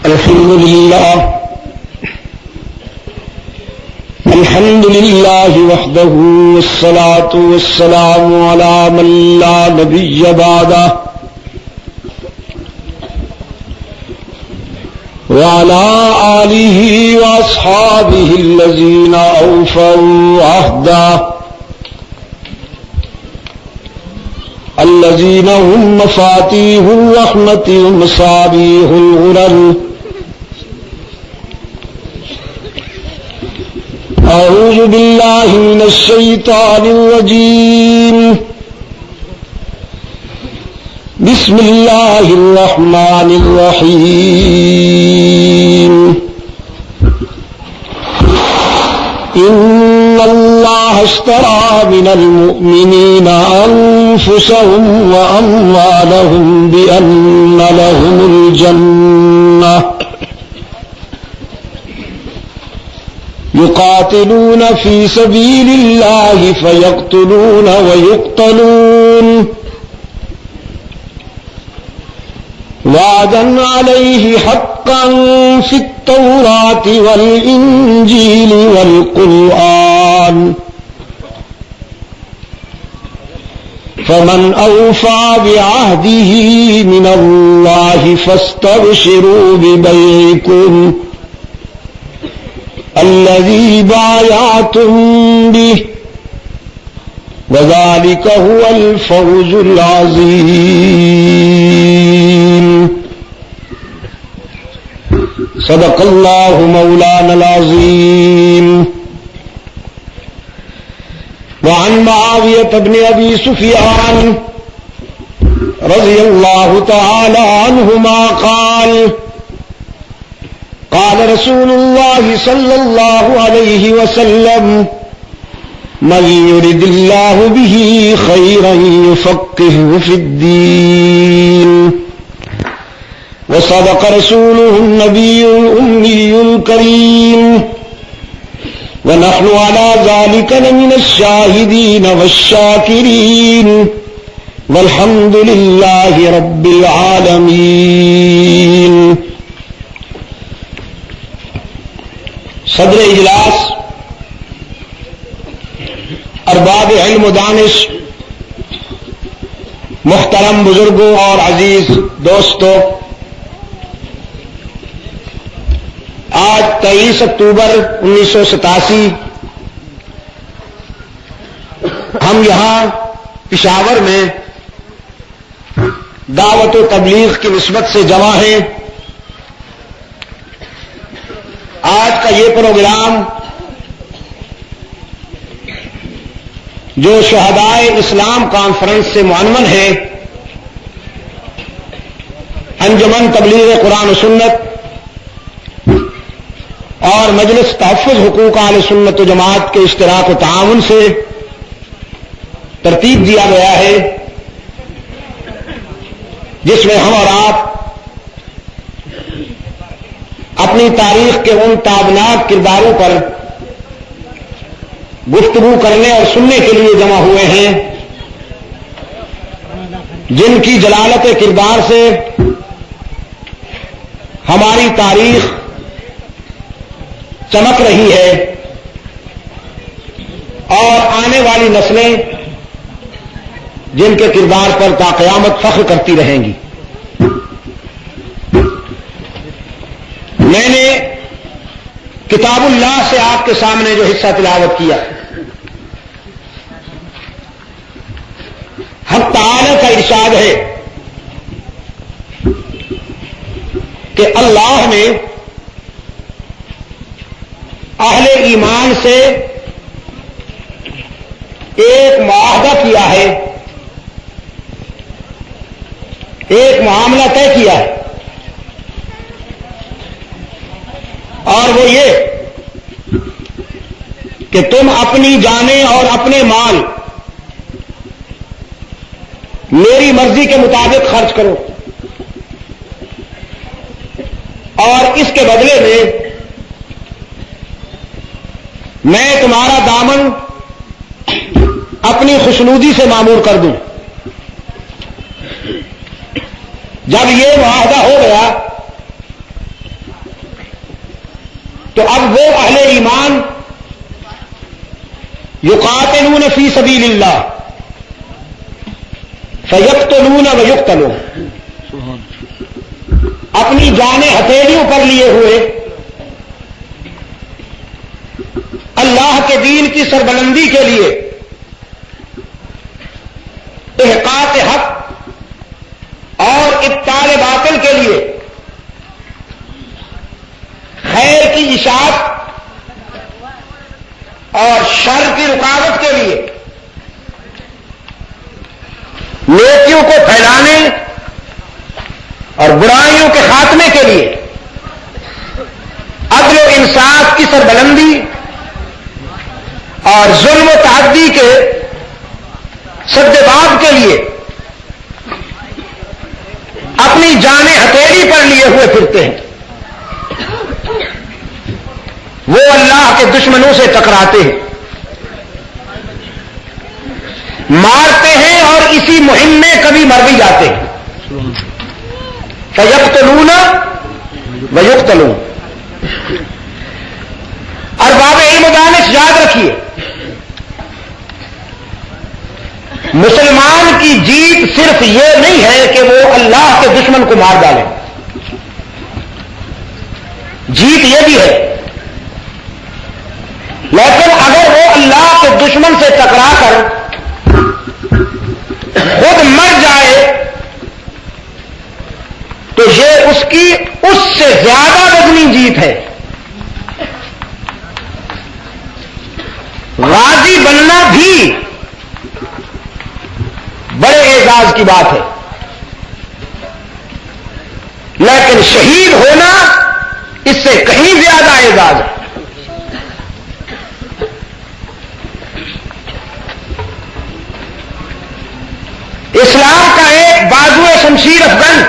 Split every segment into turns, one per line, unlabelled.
الحمد لله وحده والصلاة والسلام على من لا نبي بعده وعلى آله وأصحابه الذين أوفوا عهده الذين هم مفاتيح الرحمة ومصابيح الغرر. أعوذ بالله من الشيطان الرجيم. بسم الله الرحمن الرحيم. إن الله اشترى من المؤمنين أنفسهم وأموالهم بأن لهم الجنة يقاتلون في سبيل الله فيقتلون ويقتلون وعدا عليه حقا في التوراة والإنجيل والقرآن فمن أوفى بعهده من الله فاستبشروا ببيعكم الذي بايعتم به وذلك هو الفوز العظيم. صدق الله مولانا العظيم. وعن معاوية بن أبي سفيان رضي الله تعالى عنهما قال قال رسول الله صلى الله عليه وسلم من يرد الله به خيرا يفقهه في الدين. وصدق رسوله النبي الأمي الكريم ونحن على ذلك لمن الشاهدين والشاكرين والحمد لله رب العالمين. صدر اجلاس، ارباب علم و دانش، محترم بزرگوں اور عزیز دوستوں، آج 23 اکتوبر 1987 ہم یہاں پشاور میں دعوت و تبلیغ کی نسبت سے جمع ہیں. آج کا یہ پروگرام جو شہدائے اسلام کانفرنس سے معنون ہے، انجمن تبلیغ قرآن و سنت اور مجلس تحفظ حقوق اہل سنت و جماعت کے اشتراک و تعاون سے ترتیب دیا گیا ہے، جس میں ہم اور آپ اپنی تاریخ کے ان تابناک کرداروں پر گفتگو کرنے اور سننے کے لیے جمع ہوئے ہیں جن کی جلالت کردار سے ہماری تاریخ چمک رہی ہے اور آنے والی نسلیں جن کے کردار پر تا قیامت فخر کرتی رہیں گی. میں نے کتاب اللہ سے آپ کے سامنے جو حصہ تلاوت کیا، حق تعالی کا ارشاد ہے کہ اللہ نے اہل ایمان سے ایک معاہدہ کیا ہے، ایک معاملہ طے کیا ہے، اور وہ یہ کہ تم اپنی جانیں اور اپنے مال میری مرضی کے مطابق خرچ کرو، اور اس کے بدلے میں تمہارا دامن اپنی خوشنودی سے معمور کر دوں. جب یہ معاہدہ ہو گیا تو اب وہ اہل ایمان یقاتلون فی سبیل اللہ فیقتلون ویقتلون، اپنی جانیں ہتھیلیوں پر لیے ہوئے اللہ کے دین کی سربلندی کے لیے، احقاق حق اور ابطال باطل کے لیے، خیر کی اشاعت اور شر کی رکاوٹ کے لیے، نیکیوں کو پھیلانے اور برائیوں کے خاتمے کے لیے، عدل و انصاف کی سربلندی اور ظلم و تعدی کے سدباب کے لیے اپنی جانیں ہتھیلی پر لیے ہوئے پھرتے ہیں، وہ اللہ کے دشمنوں سے ٹکراتے ہیں، مارتے ہیں اور اسی مہم میں کبھی مر بھی جاتے ہیں۔ فیقتلون ویقتلون۔ ارباب علم و دانش یاد رکھیے، مسلمان کی جیت صرف یہ نہیں ہے کہ وہ اللہ کے دشمن کو مار ڈالے، جیت یہ بھی ہے، لیکن اگر وہ اللہ کے دشمن سے ٹکرا کر خود مر جائے تو یہ اس کی اس سے زیادہ وزنی جیت ہے۔ غازی بننا بھی بڑے اعزاز کی بات ہے، لیکن شہید ہونا اس سے کہیں زیادہ اعزاز ہے۔ اسلام کا ایک بازو شمشیر افغان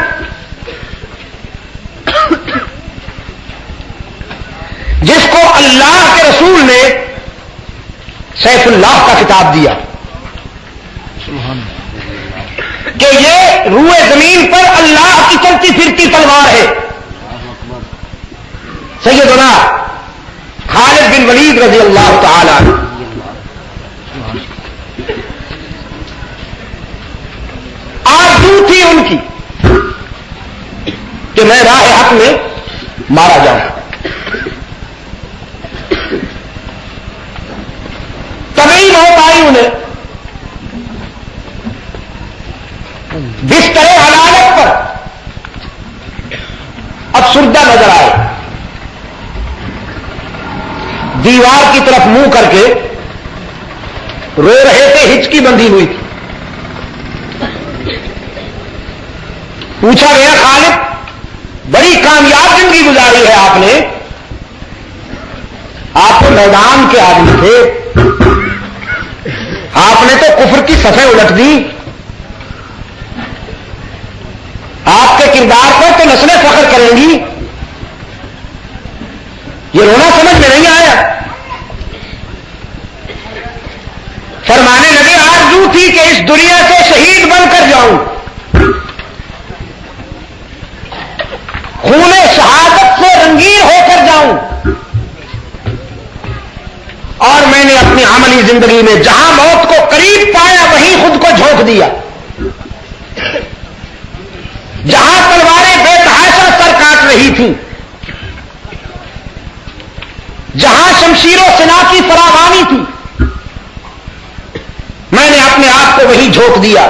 جس کو اللہ کے رسول نے سیف اللہ کا خطاب دیا کہ یہ روئے زمین پر اللہ کی چلتی پھرتی تلوار ہے، سیدنا خالد بن ولید رضی اللہ تعالی عنہ۔ آرزو تھی ان کی کہ میں راہ حق میں مارا جاؤں، تبھی موت آئی انہیں، بستر حلالت پر افسردہ نظر آئے، دیوار کی طرف منہ کر کے رو رہے تھے، ہچکی بندھی ہوئی تھی۔ پوچھا گیا خالد بڑی کامیاب زندگی گزاری ہے آپ نے، آپ تو میدان کے آدمی تھے، آپ نے تو کفر کی صفیں الٹ دی، آپ کے کردار پر تو نسلیں فخر کریں گی، یہ رونا سمجھ میں نہیں آیا۔ فرمانے لگے آرزو تھی کہ اس دنیا سے شہید بن کر جاؤں، خون شہادت سے رنگین ہو کر جاؤں، اور میں نے اپنی عملی زندگی میں جہاں موت کو قریب پایا وہیں خود کو جھونک دیا، جہاں تلواریں بے تحاشا سر کاٹ رہی تھیں، جہاں شمشیر و سنا کی فراوانی تھی، میں نے اپنے آپ کو وہیں جھونک دیا۔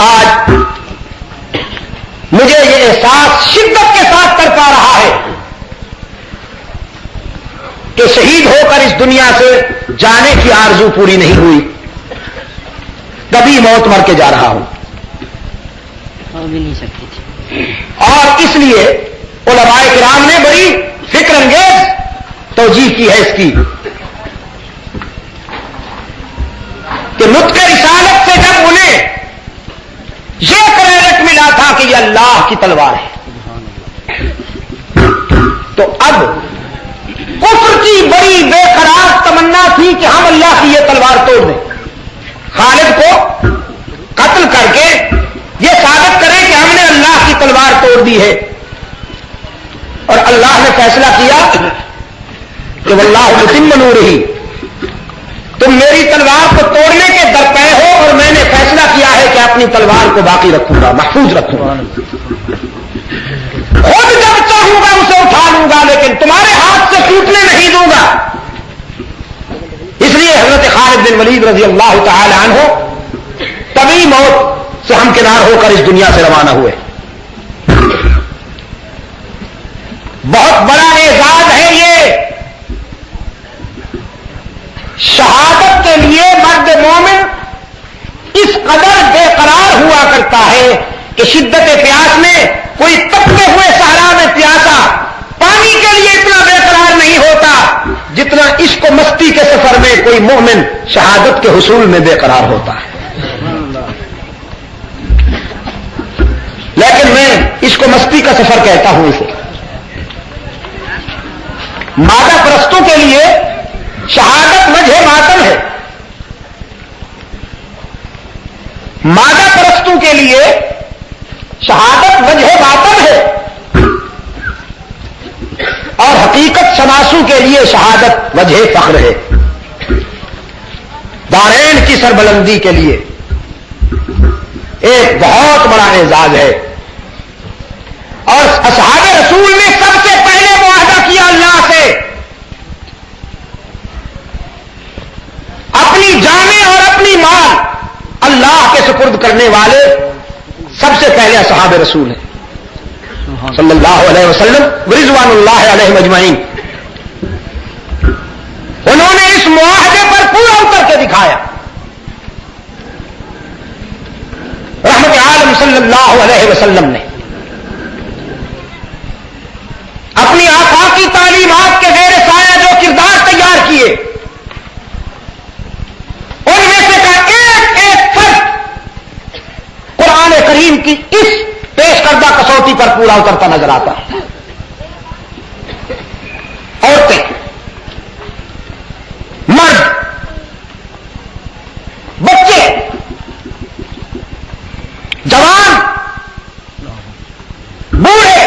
آج مجھے یہ احساس شدت کے ساتھ کر پا رہا ہے کہ شہید ہو کر اس دنیا سے جانے کی آرزو پوری نہیں ہوئی، کبھی موت مر کے جا رہا ہوں،
بھی نہیں سکتی تھی۔
اور اس لیے علماء کرام نے بڑی فکر انگیز توجیہ کی ہے اس کی کہ نطق رسالت سے جب انہیں یہ کریڈٹ ملا تھا کہ یہ اللہ کی تلوار ہے، تو اب کفر کی بڑی بے قرار تمنا تھی کہ ہم اللہ کی یہ تلوار توڑ دیں، خالد کو قتل کر کے یہ ثابت کریں کہ ہم نے اللہ کی تلوار توڑ دی ہے۔ اور اللہ نے فیصلہ کیا کہ واللہ متم نورہ، تم میری تلوار کو توڑنے کے درپے ہو اور میں نے فیصلہ کیا ہے کہ اپنی تلوار کو باقی رکھوں گا، محفوظ رکھوں گا، خود جب چاہوں گا اسے اٹھا لوں گا، لیکن تمہارے ہاتھ سے ٹوٹنے نہیں دوں گا۔ اس لیے حضرت خالد بن ولید رضی اللہ تعالی عنہ طبی موت سے ہمکنار ہو کر اس دنیا سے روانہ ہوئے۔ بہت بڑا اعزاز ہے یہ، شہادت کے لیے مرد مومن اس قدر بے قرار ہوا کرتا ہے کہ شدت پیاس میں کوئی تپتے ہوئے صحرا میں پیاسا پانی کے لیے اتنا بے قرار نہیں ہوتا جتنا عشق و مستی کے سفر میں کوئی مومن شہادت کے حصول میں بے قرار ہوتا ہے۔ لیکن میں عشق و مستی کا سفر کہتا ہوں اسے۔ مادہ پرستوں کے لیے شہادت وجہ ماتم ہے، مادہ پرستوں کے لیے شہادت وجہ ماتم ہے، اور حقیقت شناسوں کے لیے شہادت وجہ فخر ہے۔ دارین کی سربلندی کے لیے ایک بہت بڑا اعزاز ہے، اور اصحاب رسول نے سب سے پہلے معاہدہ کیا اللہ سے، اپنی جانیں اور اپنی مال اللہ کے سپرد کرنے والے سب سے پہلے اصحاب رسول ہیں صلی اللہ علیہ وسلم رضوان اللہ علیہم اجمعین۔ انہوں نے اس معاہدے پر پورا اتر کے دکھایا۔ رحمت عالم صلی اللہ علیہ وسلم نے اپنی آقا کی تعلیمات کے زیر سایہ جو کردار تیار کیے، ان میں سے کا ایک ایک فرد قرآن کریم کی اس پیش کردہ کسوٹی پر پورا اترتا نظر آتا ہے۔ عورتیں، مرد، بچے، جوان، بوڑھے،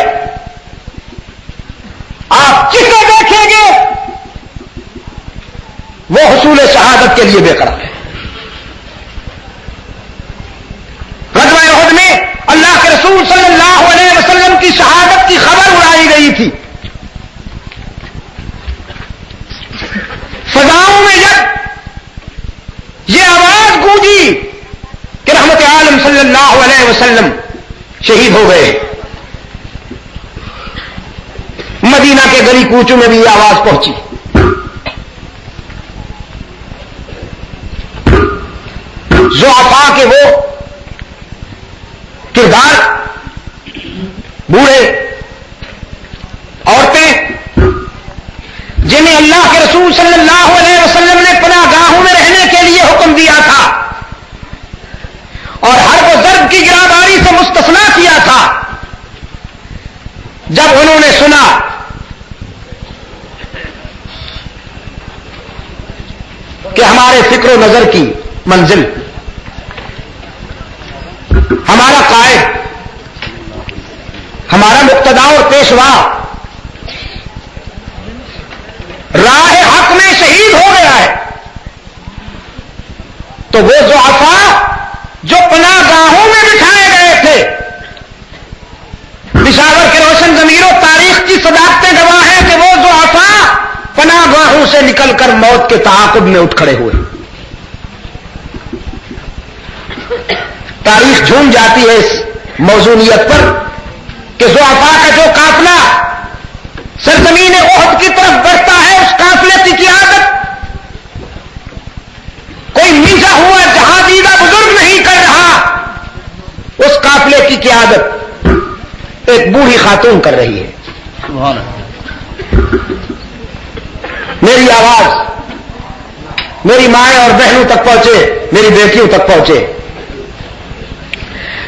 آپ جسے دیکھیں گے وہ حصول شہادت کے لیے بے قرار ہے۔ غزوہ احد میں اللہ کے رسول صلی اللہ علیہ وسلم کی شہادت کی خبر اڑائی گئی تھی۔ فضاؤں میں جب یہ آواز گونجی کہ رحمت عالم صلی اللہ علیہ وسلم شہید ہو گئے، مدینہ کے گلی کوچوں میں بھی یہ آواز پہنچی۔ ضعفاء کے وہ کردار، بوڑھے، عورتیں، جنہیں اللہ کے رسول صلی اللہ علیہ وسلم نے پناہ گاہوں میں رہنے کے لیے حکم دیا تھا اور ہر وہ ضرب کی گراباری سے مستثنا کیا تھا، جب انہوں نے سنا کہ ہمارے فکر و نظر کی منزل، ہمارا قائد، ہمارا مقتدا اور پیشوا راہ حق میں شہید ہو گیا ہے، تو وہ ضعفاء جو پناہ گاہوں میں بٹھائے گئے تھے، پشاور کے روشن ضمیروں تاریخ کی صداقتیں گواہ ہیں کہ وہ ضعفاء پناہ گاہوں سے نکل کر موت کے تعاقب میں اٹھ کھڑے ہوئے۔ تاریخ جھوم جاتی ہے اس موزونیت پر کہ ضعفاء کا جو قافلہ سرزمین احد کی طرف بڑھتا ہے، اس قافلے کی قیادت کوئی میجا ہوا جہاں دیدہ بزرگ نہیں کر رہا، اس قافلے کی قیادت ایک بوڑھی خاتون کر رہی ہے۔ میری آواز میری مائیں اور بہنوں تک پہنچے، میری بیٹیوں تک پہنچے۔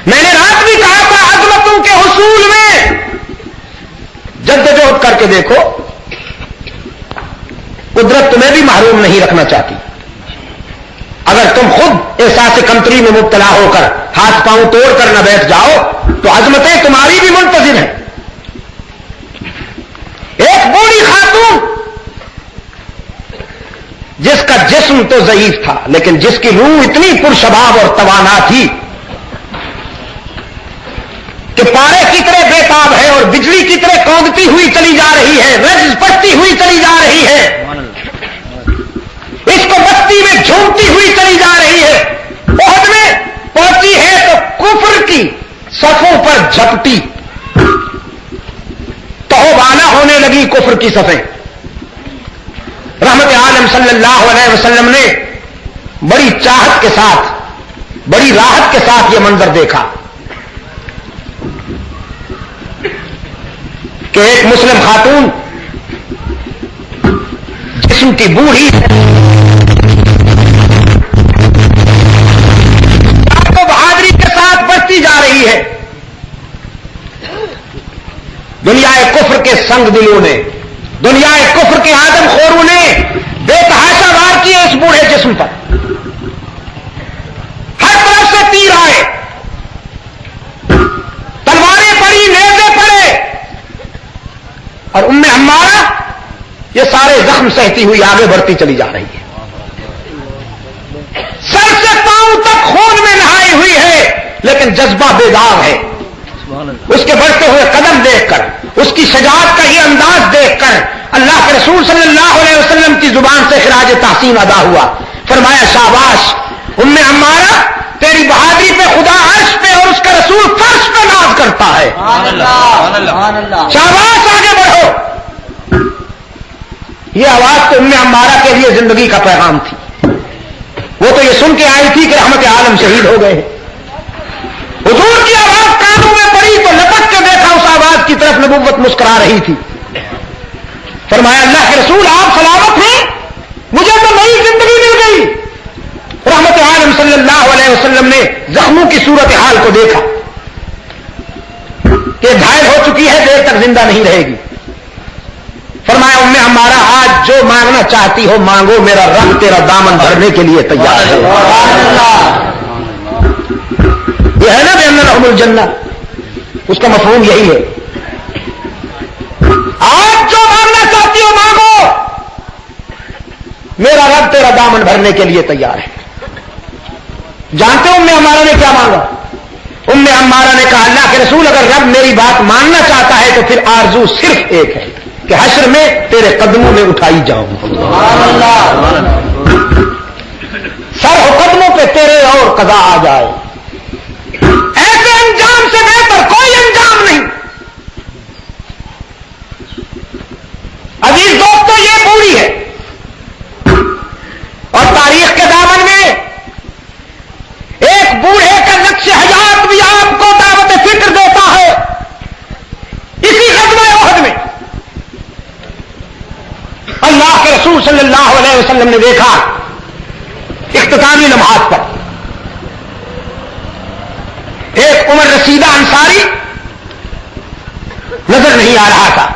میں نے رات بھی کہا تھا عظمتوں کے حصول میں جدوجہد کر کے دیکھو، قدرت تمہیں بھی محروم نہیں رکھنا چاہتی۔ اگر تم خود احساس کمتری میں مبتلا ہو کر ہاتھ پاؤں توڑ کر نہ بیٹھ جاؤ تو عظمتیں تمہاری بھی منتظر ہیں۔ ایک بوڑھی خاتون جس کا جسم تو ضعیف تھا لیکن جس کی روح اتنی پرشباب اور توانا تھی کہ پارے کی طرح بےتاب ہے اور بجلی کی طرح کودتی ہوئی چلی جا رہی ہے، رجز پڑتی ہوئی چلی جا رہی ہے، اس کو بستی میں جھومتی ہوئی چلی جا رہی ہے۔ احد میں پہنچی ہے تو کفر کی صفوں پر جھپٹی، توبانہ ہونے لگی کفر کی صفیں۔ رحمت عالم صلی اللہ علیہ وسلم نے بڑی چاہت کے ساتھ، بڑی راحت کے ساتھ یہ منظر دیکھا کہ ایک مسلم خاتون جسم کی بوڑھی تو بہادری کے ساتھ بڑھتی جا رہی ہے۔ دنیا کفر کے سنگ دلوں نے، دنیا کفر کے آدم خوروں نے بے تحاشا وار کیے اس بوڑھے جسم پر، ہر طرف سے تیر آئے، تلواریں پڑی، نیزے پڑے، اور ام عمارہ یہ سارے زخم سہتی ہوئی آگے بڑھتی چلی جا رہی ہے، سر سے پاؤں تک خون میں نہائی ہوئی ہے لیکن جذبہ بیدار ہے۔ اس کے بڑھتے ہوئے قدم دیکھ کر، اس کی شجاعت کا یہ انداز دیکھ کر اللہ کے رسول صلی اللہ علیہ وسلم کی زبان سے خراج تحسین ادا ہوا۔ فرمایا شاباش ام عمارہ، تیری بہادری پہ خدا عرش پہ اور اس کا رسول فرش پہ ناز کرتا ہے، شاباش آگے بڑھو۔ یہ آواز تو ام عمارہ کے لیے زندگی کا پیغام تھی۔ وہ تو یہ سن کے آئی تھی کہ رحمت عالم شہید ہو گئے۔ حضور کی آواز کانوں میں پڑی تو لپک کے دیکھا اس آواز کی طرف، نبوت مسکرا رہی تھی۔ فرمایا اللہ کے رسول آپ سلامت ہیں، مجھے تو نئی زندگی مل گئی۔ رحمت عالم صلی اللہ علیہ وسلم نے زخموں کی صورتحال کو دیکھا کہ گھائل ہو چکی ہے، دیر تک زندہ نہیں رہے گی۔ فرمایا ام عمارہ آج جو مانگنا چاہتی ہو مانگو، میرا رب تیرا دامن بھرنے کے لیے تیار ہے۔ یہ ہے نا بے لہم الجنہ، اس کا مفہوم یہی ہے۔ آج جو مانگنا چاہتی ہو مانگو، میرا رب تیرا دامن بھرنے کے لیے تیار ہے۔ جانتے ہو ام عمارہ نے کیا مانگا؟ ام عمارہ نے کہا اللہ کے رسول اگر رب میری بات ماننا چاہتا ہے تو پھر آرزو صرف ایک ہے کہ حشر میں تیرے قدموں میں اٹھائی جاؤں، سر ہو قدموں پہ تیرے اور قضا آ جائے۔ ایسے انجام سے بہتر کوئی انجام نہیں۔ عزیز دوستو یہ بوڑھی ہے اور تاریخ کے دامن میں ایک بوڑھے کا نقش حیات بھی آپ کو دعوت فکر دیتا ہے۔ اسی غزوہ احد میں اللہ کے رسول صلی اللہ علیہ وسلم نے دیکھا اختتامی لمحات پر ایک عمر رسیدہ انصاری نظر نہیں آ رہا تھا۔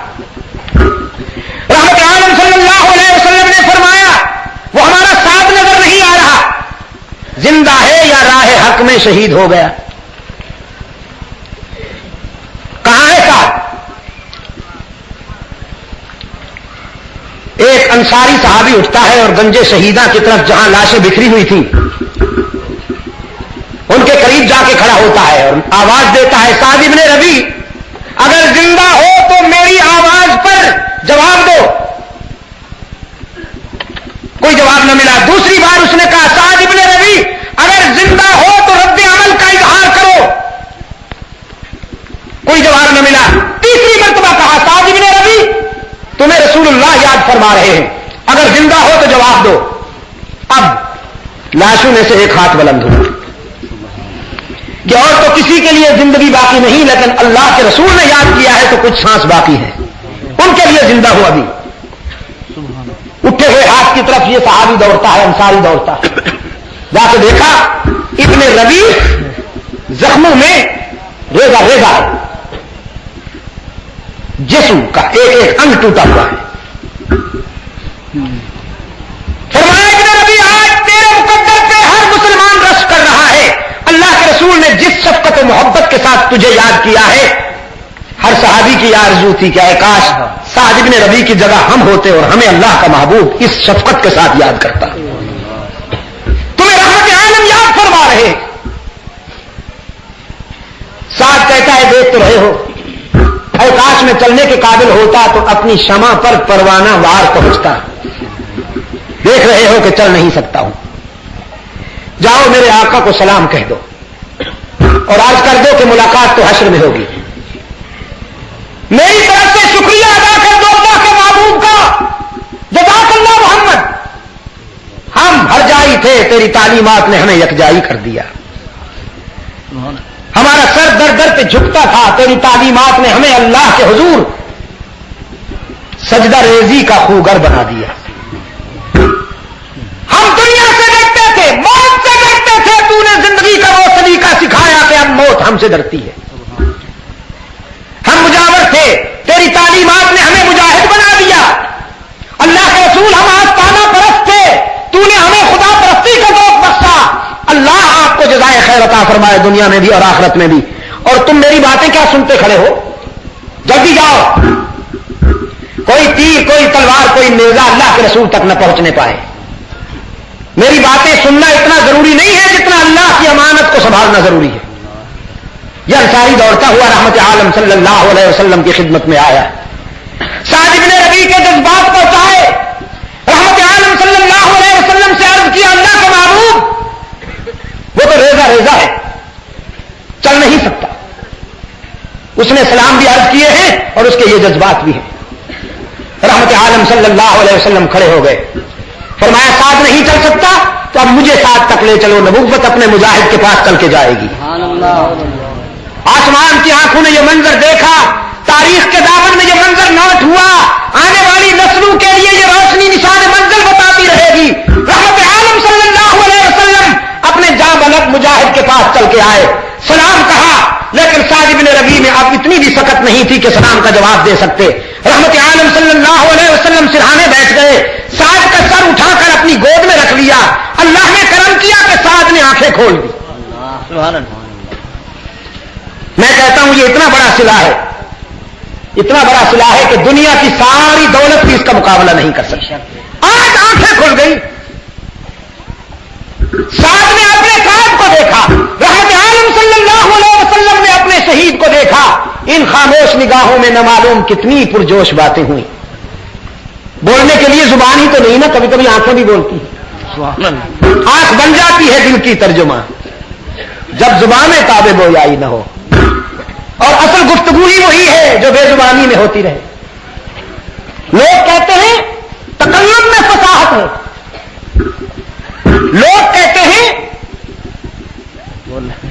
رحمت عالم صلی اللہ علیہ وسلم نے فرمایا وہ ہمارا ساتھ نظر نہیں آ رہا، زندہ ہے یا راہ حق میں شہید ہو گیا؟ کہاں ہے ساتھ؟ ایک انصاری صحابی اٹھتا ہے اور گنجے شہیداں کی طرف جہاں لاشیں بکھری ہوئی تھیں ان کے قریب جا کے کھڑا ہوتا ہے اور آواز دیتا ہے سعد ابن ربیع اگر زندہ ہو تو میری آواز پر جواب دو۔ کوئی جواب نہ ملا۔ دوسری بار اس نے کہا سعد ابن ربیع اگر زندہ ہو تو رد عمل کا اظہار کرو۔ کوئی جواب نہ ملا۔ تیسری مرتبہ کہا سعد ابن ربیع تمہیں رسول اللہ یاد فرما رہے ہیں، اگر زندہ ہو تو جواب دو۔ اب لاشوں میں سے ایک ہاتھ بلند ہوا کہ اور تو کسی کے لیے زندگی باقی نہیں، لیکن اللہ کے رسول نے یاد کیا ہے تو کچھ سانس باقی ہے، ان کے لیے زندہ ہوا بھی۔ اٹھے ہوئے ہاتھ کی طرف یہ صحابی دوڑتا ہے، انصاری دوڑتا ہے، جا کے دیکھا ابن ربیع زخموں میں ریزہ ریزہ ہے، جسم کا ایک ایک انگ ٹوٹا ہوا ہے۔ فرمایا ابن ربیع آج تیرے مقدر پہ ہر مسلمان رشک کر رہا ہے، اللہ کے رسول نے جس شفقت و محبت کے ساتھ تجھے یاد کیا ہے ہر صحابی کی آرزو تھی کہ اے کاش سعد بن ربیع کی جگہ ہم ہوتے اور ہمیں اللہ کا محبوب اس شفقت کے ساتھ یاد کرتا. تمہیں رحمت عالم یاد فرما رہے. سعد کہتا ہے دیکھ تو رہے ہو اے کاش میں چلنے کے قابل ہوتا تو اپنی شمع پر پروانہ وار پہنچتا. دیکھ رہے ہو کہ چل نہیں سکتا ہوں. جاؤ میرے آقا کو سلام کہہ دو اور عرض کر دو کہ ملاقات تو حشر میں ہوگی. میری طرف سے شکریہ ادا کر دو اللہ کے محبوب کا. جزاک اللہ محمد. ہم ہر جائی تھے تیری تعلیمات نے ہمیں یکجائی کر دیا. ہمارا سر در در پہ جھکتا تھا تیری تعلیمات نے ہمیں اللہ کے حضور سجدہ ریزی کا خوگر بنا دیا. ہم دنیا سے ڈرتے تھے موت سے ڈرتے تھے تو نے زندگی کا وہ طریقہ سکھایا کہ اب موت ہم سے ڈرتی ہے. ہم مجاور تھے تیری تعلیمات نے ہمیں مجاہد بنا دیا. اللہ کے رسول ہم آستانہ پرست تھے تو نے ہمیں خدا پرستی کا ذوق بخشا. اللہ آپ کو جزائے خیر عطا فرمائے دنیا میں بھی اور آخرت میں بھی. اور تم میری باتیں کیا سنتے کھڑے ہو؟ جلدی جاؤ. کوئی تیر کوئی تلوار کوئی نیزہ اللہ کے رسول تک نہ پہنچنے پائے. میری باتیں سننا اتنا ضروری نہیں ہے جتنا اللہ کی امانت کو سنبھالنا ضروری ہے. یہ انصاری دوڑتا ہوا رحمت عالم صلی اللہ علیہ وسلم کی خدمت میں آیا. سعد بن ربیع کے جذبات پہنچائے. رحمت عالم صلی اللہ علیہ وسلم سے عرض کیا اللہ کا محبوب وہ تو ریزہ ریزہ ہے چل نہیں سکتا. اس نے سلام بھی عرض کیے ہیں اور اس کے یہ جذبات بھی ہیں. رحمت عالم صلی اللہ علیہ وسلم کھڑے ہو گئے. فرمایا ساتھ نہیں چل سکتا تو اب مجھے ساتھ تک لے چلو. نبوت اپنے مجاہد کے پاس چل کے جائے گی. آسمان کی آنکھوں نے یہ منظر دیکھا. تاریخ کے دامن میں یہ منظر نوٹ ہوا. آنے والی نسلوں کے لیے یہ روشنی نشان منزل بتاتی رہے گی. رحمت عالم صلی اللہ علیہ وسلم اپنے جاں بلد مجاہد کے پاس چل کے آئے. سلام کہا لیکن سعد بن ربیع میں اب اتنی بھی سکت نہیں تھی کہ سلام کا جواب دے سکتے. رحمت عالم صلی اللہ علیہ وسلم سرہانے بیٹھ گئے. سعد کا سر اٹھا کر اپنی گود میں رکھ لیا. اللہ نے کرم کیا کہ سعد نے آنکھیں کھول دی. میں کہتا ہوں یہ اتنا بڑا صلہ ہے اتنا بڑا صلہ ہے کہ دنیا کی ساری دولت بھی اس کا مقابلہ نہیں کر سکتی. آج آنکھیں کھل گئی. سعد نے اپنے قائد کو دیکھا. رحمت عالم صلی اللہ علیہ وسلم نے اپنے شہید کو دیکھا. ان خاموش نگاہوں میں نہ معلوم کتنی پرجوش باتیں ہوئی. بولنے کے لیے زبان ہی تو نہیں نا, کبھی کبھی آنکھیں بھی بولتی ہیں. آنکھ بن جاتی ہے دل کی ترجمہ جب زبانیں تابع گویائی نہ ہو. اور اصل گفتگو ہی وہی ہے جو بے زبانی میں ہوتی رہے. لوگ کہتے ہیں تکلم میں فصاحت ہے. لوگ کہتے ہیں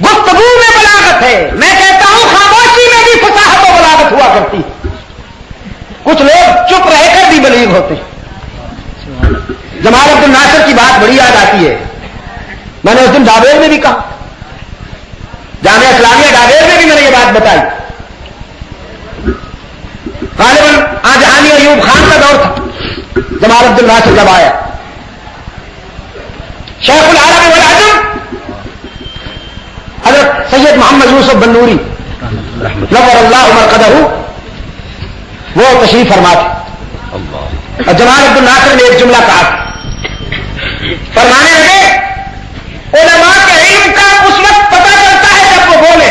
گفتگو میں بلاغت ہے. میں کہتا ہوں خاموشی میں بھی فصاحت و بلاغت ہوا کرتی ہے. کچھ لوگ چپ رہ کر بھی بلیغ ہوتے ہیں. جمال عبد الناصر کی بات بڑی یاد آتی ہے. میں نے اس دن ڈابیر میں بھی کہا, جامعہ اسلامیہ ڈابیر میں بھی میں نے یہ بات بتائی. غالباً جہانی ایوب خان کا دور تھا. جمال عبد الناصر جب آیا, شیخ العرب والعجم حضرت سید محمد یوسف بنوری نور اللہ مرقدہ وہ تشریف فرما تھے. اور جمال عبد الناصر نے ایک جملہ کہا. فرمانے لگے علماء کے علم کا اس وقت پتہ چلتا ہے جب وہ بولے.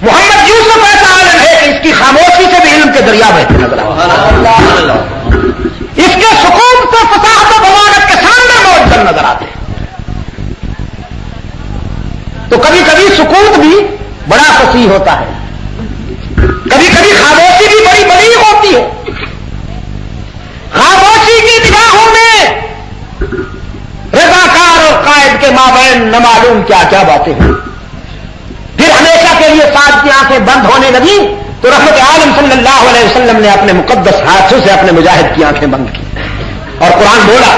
محمد یوسف ایسا عالم ہے کہ اس کی خاموشی سے بھی علم کے دریا بہتے نظر آتے. اس کے سکون سے فصاحت و بلاغت کے سامنے موجود نظر آتے. تو کبھی کبھی سکون بھی بڑا فصیح ہوتا ہے, کبھی کبھی خاموشی بھی بڑی بلیغ ہوتی ہے. خاموشی کی نگاہوں میں رضاکار اور قائد کے مابین نہ معلوم کیا کیا باتیں ہیں. پھر ہمیشہ کے لیے سعد کی آنکھیں بند ہونے لگی تو رحمت عالم صلی اللہ علیہ وسلم نے اپنے مقدس ہاتھوں سے اپنے مجاہد کی آنکھیں بند کی اور قرآن بولا.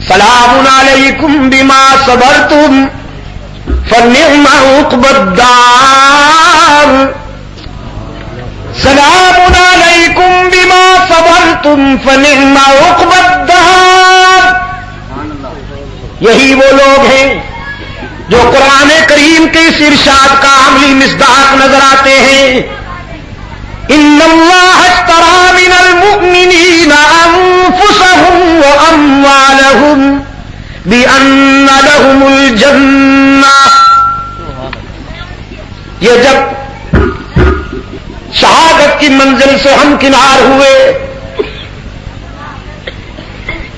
سلام علیکم بما صبرتم فنعم عقبی الدار. سلام علیکم بما صبرتم فنعم عقبی الدار. یہی وہ لوگ ہیں جو قرآن کریم کے اس ارشاد کا عملی مصداق نظر آتے ہیں. ان اللہ اشترى من المؤمنین انفسهم واموالهم بان لهم الجنہ. یہ جب شہادت کی منزل سے ہم کنار ہوئے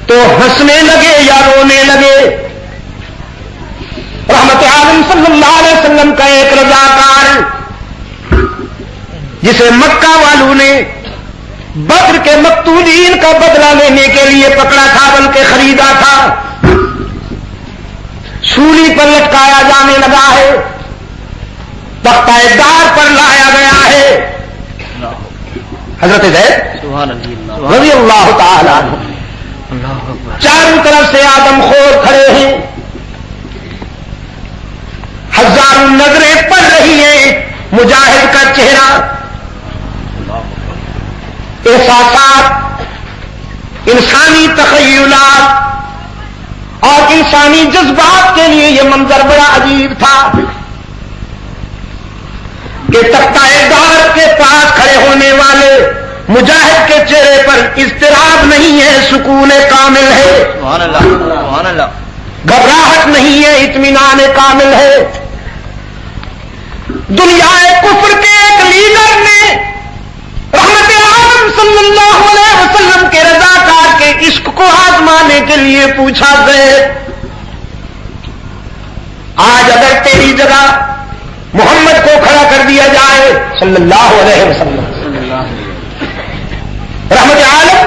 تو ہنسنے لگے یا رونے لگے. رحمت عالم صلی اللہ علیہ وسلم کا ایک رضاکار جسے مکہ والوں نے بدر کے مقتولین کا بدلہ لینے کے لیے پکڑا تھا بلکہ خریدا تھا، سولی پر لٹکایا جانے لگا ہے، تختہ دار پر لایا گیا ہے. حضرت زید رضی اللہ تعالی عنہ چاروں طرف سے آدم خور کھڑے ہیں، ہزاروں نظریں پڑ رہی ہیں. مجاہد کا چہرہ احساسات، انسانی تخیلات اور انسانی جذبات کے لیے یہ منظر بڑا عجیب تھا کہ تختہ دار کے پاس کھڑے ہونے والے مجاہد کے چہرے پر اضطراب نہیں ہے، سکون کامل ہے، گھبراہٹ نہیں ہے، اطمینان کامل ہے. دنیا کفر کے ایک لیڈر نے رحمت عالم صلی اللہ علیہ وسلم کے رضاکار کے عشق کو آزمانے کے لیے پوچھا گئے، آج اگر تیری جگہ محمد کو کھڑا کر دیا جائے صلی اللہ علیہ وسلم، رحمت عالم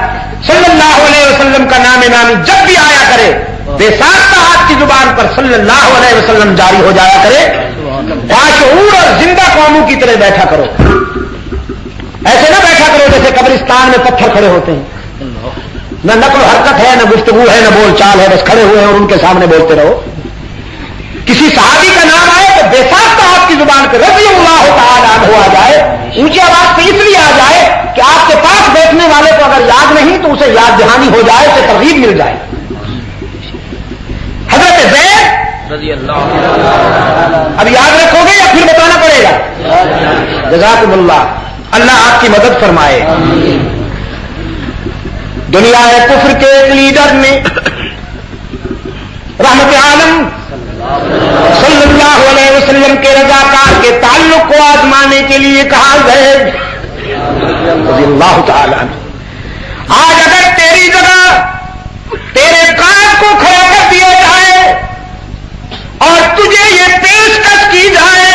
صلی اللہ علیہ وسلم کا نام نامی جب بھی آیا کرے بے ساختہ آپ کی زبان پر صلی اللہ علیہ وسلم جاری ہو جایا کرے. باشعور اور زندہ قوموں کی طرح بیٹھا کرو، ایسے نہ بیٹھا کرو جیسے قبرستان میں پتھر کھڑے ہوتے ہیں، نہ نقل و حرکت ہے، نہ گفتگو ہے، نہ بول چال ہے، بس کھڑے ہوئے ہیں اور ان کے سامنے بولتے رہو. کسی صحابی کا نام آئے تو بے ساختہ آپ کی زبان پہ رضی اللہ تعالیٰ عنہ آ جائے، اونچی آواز سے اس لیے آ جائے کہ آپ کے پاس بیٹھنے والے کو اگر یاد نہیں تو اسے یاد دہانی ہو جائے، اسے ترغیب مل جائے. حضرت زید رضی اللہ اب یاد رکھو گے یا پھر بتانا پڑے گا؟ جزاکم اللہ، اللہ آپ کی مدد فرمائے. دنیا کفر کے ایک لیڈر نے رحمت عالم صلی اللہ علیہ وسلم کے رضاکار کے تعلق کو آزمانے کے لیے کہا زید رضی اللہ تعالی عنہ، آج اگر تیری جگہ تیرے کان کو کھڑا کر دیا جائے اور تجھے یہ پیشکش کی جائے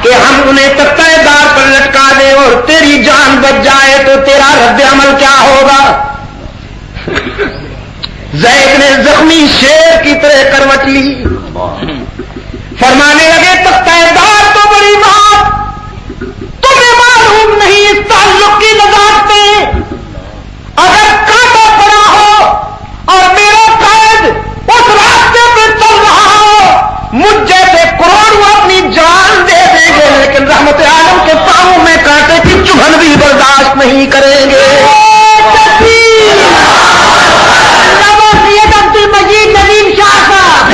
کہ ہم انہیں تختہ دار پر لٹکا دیں اور تیری جان بچ جائے تو تیرا رد عمل کیا ہوگا؟ زید نے زخمی شیر کی طرح کروٹ لی، فرمانے لگے تختہ دار تو بڑی بات، تمہیں معلوم نہیں اس تعلق کی نزاکتیں. اگر کانٹا پڑا ہو اور میرا قائد اس راستے پہ چل رہا ہو، مجھ جیسے کروڑوں اپنی جان دے دیں گے لیکن رحمت عالم کے پاؤں میں کانٹے کی چبھن بھی برداشت نہیں کریں گے. مجید ندیم شاہ صاحب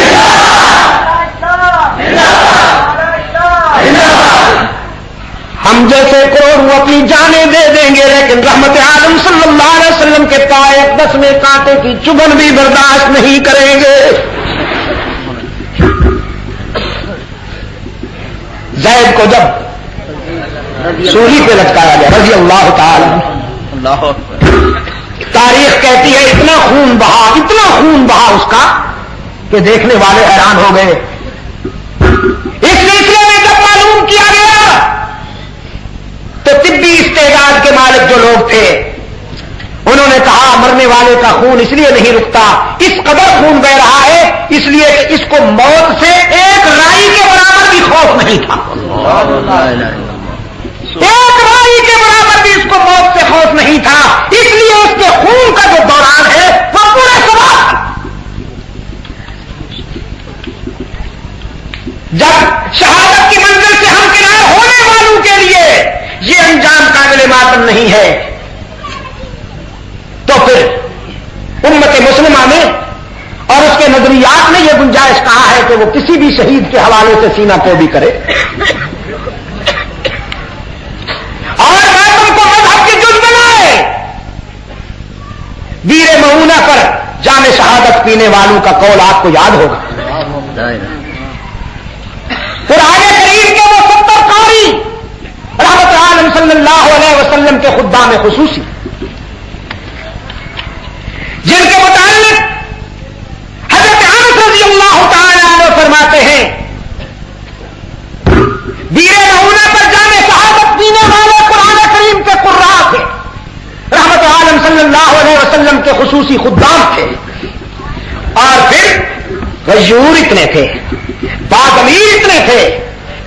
ہم جیسے کروڑوں اپنی جانیں دے دیں گے لیکن رحمت عالم صلی اللہ علیہ وسلم کے پائے اقدس میں کانٹے کی چبھن بھی برداشت نہیں کریں گے. زید کو جب سولی پہ لٹکایا گیا رضی اللہ تعالی عنہ، تاریخ کہتی ہے اتنا خون بہا اس کا کہ دیکھنے والے حیران ہو گئے. اس سلسلے میں جب معلوم کیا گیا تو طبی استعداد کے مالک جو لوگ تھے انہوں نے کہا مرنے والے کا خون اس لیے نہیں رکتا، اس قدر خون بہ رہا ہے اس لیے کہ اس کو موت سے ایک رائی کے برابر بھی خوف نہیں تھا، ایک رائی کے برابر بھی اس کو موت سے خوف نہیں تھا، اس لیے اس کے خون کا جو دوران ہے وہ پورے سوال. جب شہادت کی منزل سے ہمکنار ہونے والوں کے لیے یہ انجام قابل ماتم نہیں ہے تو پھر امت مسلمہ میں اور اس کے نظریات نے یہ گنجائش کہا ہے کہ وہ کسی بھی شہید کے حوالے سے سینہ کو بھی کرے. اور ماتم کو مذہب کی جز بنائے. بیر معونہ پر جام شہادت پینے والوں کا قول آپ کو یاد ہوگا. قرآن کریم کے وہ 70 قاری رحمت عالم صلی اللہ علیہ وسلم کے خدام خصوصی، جن کے متعلق حضرت انس رضی اللہ تعالی عنہ فرماتے ہیں بیر معونہ پر جام شہادت پینے والے قرآن کریم کے قراء تھے، رحمت عالم صلی اللہ علیہ وسلم کے خصوصی خدام تھے. اور پھر غیور اتنے تھے، بادمیر اتنے تھے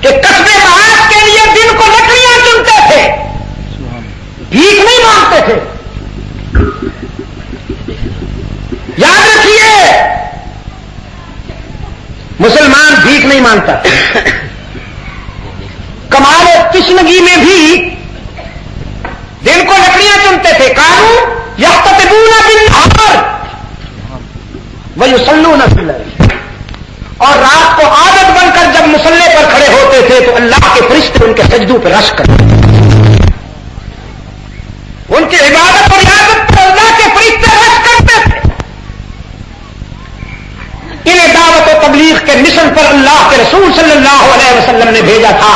کہ قصبے معاش کے لیے دن کو لکڑیاں چنتے تھے، بھیک نہیں مانگتے تھے. یاد رکھیے مسلمان بھیک نہیں مانگتا. کمال تشنگی میں بھی دن کو لکڑیاں چنتے تھے. کانو یحتطبون بالنہار ویصلون فی اللیل، اور رات کو عادت بن کر جب مصلے پر کھڑے ہوتے تھے تو اللہ کے فرشتے ان کے سجدوں پہ رش کرتے تھے. ان کی عبادت اور عبادت پر اللہ کے فرشتے رش کرتے تھے. انہیں دعوت و تبلیغ کے مشن پر اللہ کے رسول صلی اللہ علیہ وسلم نے بھیجا تھا.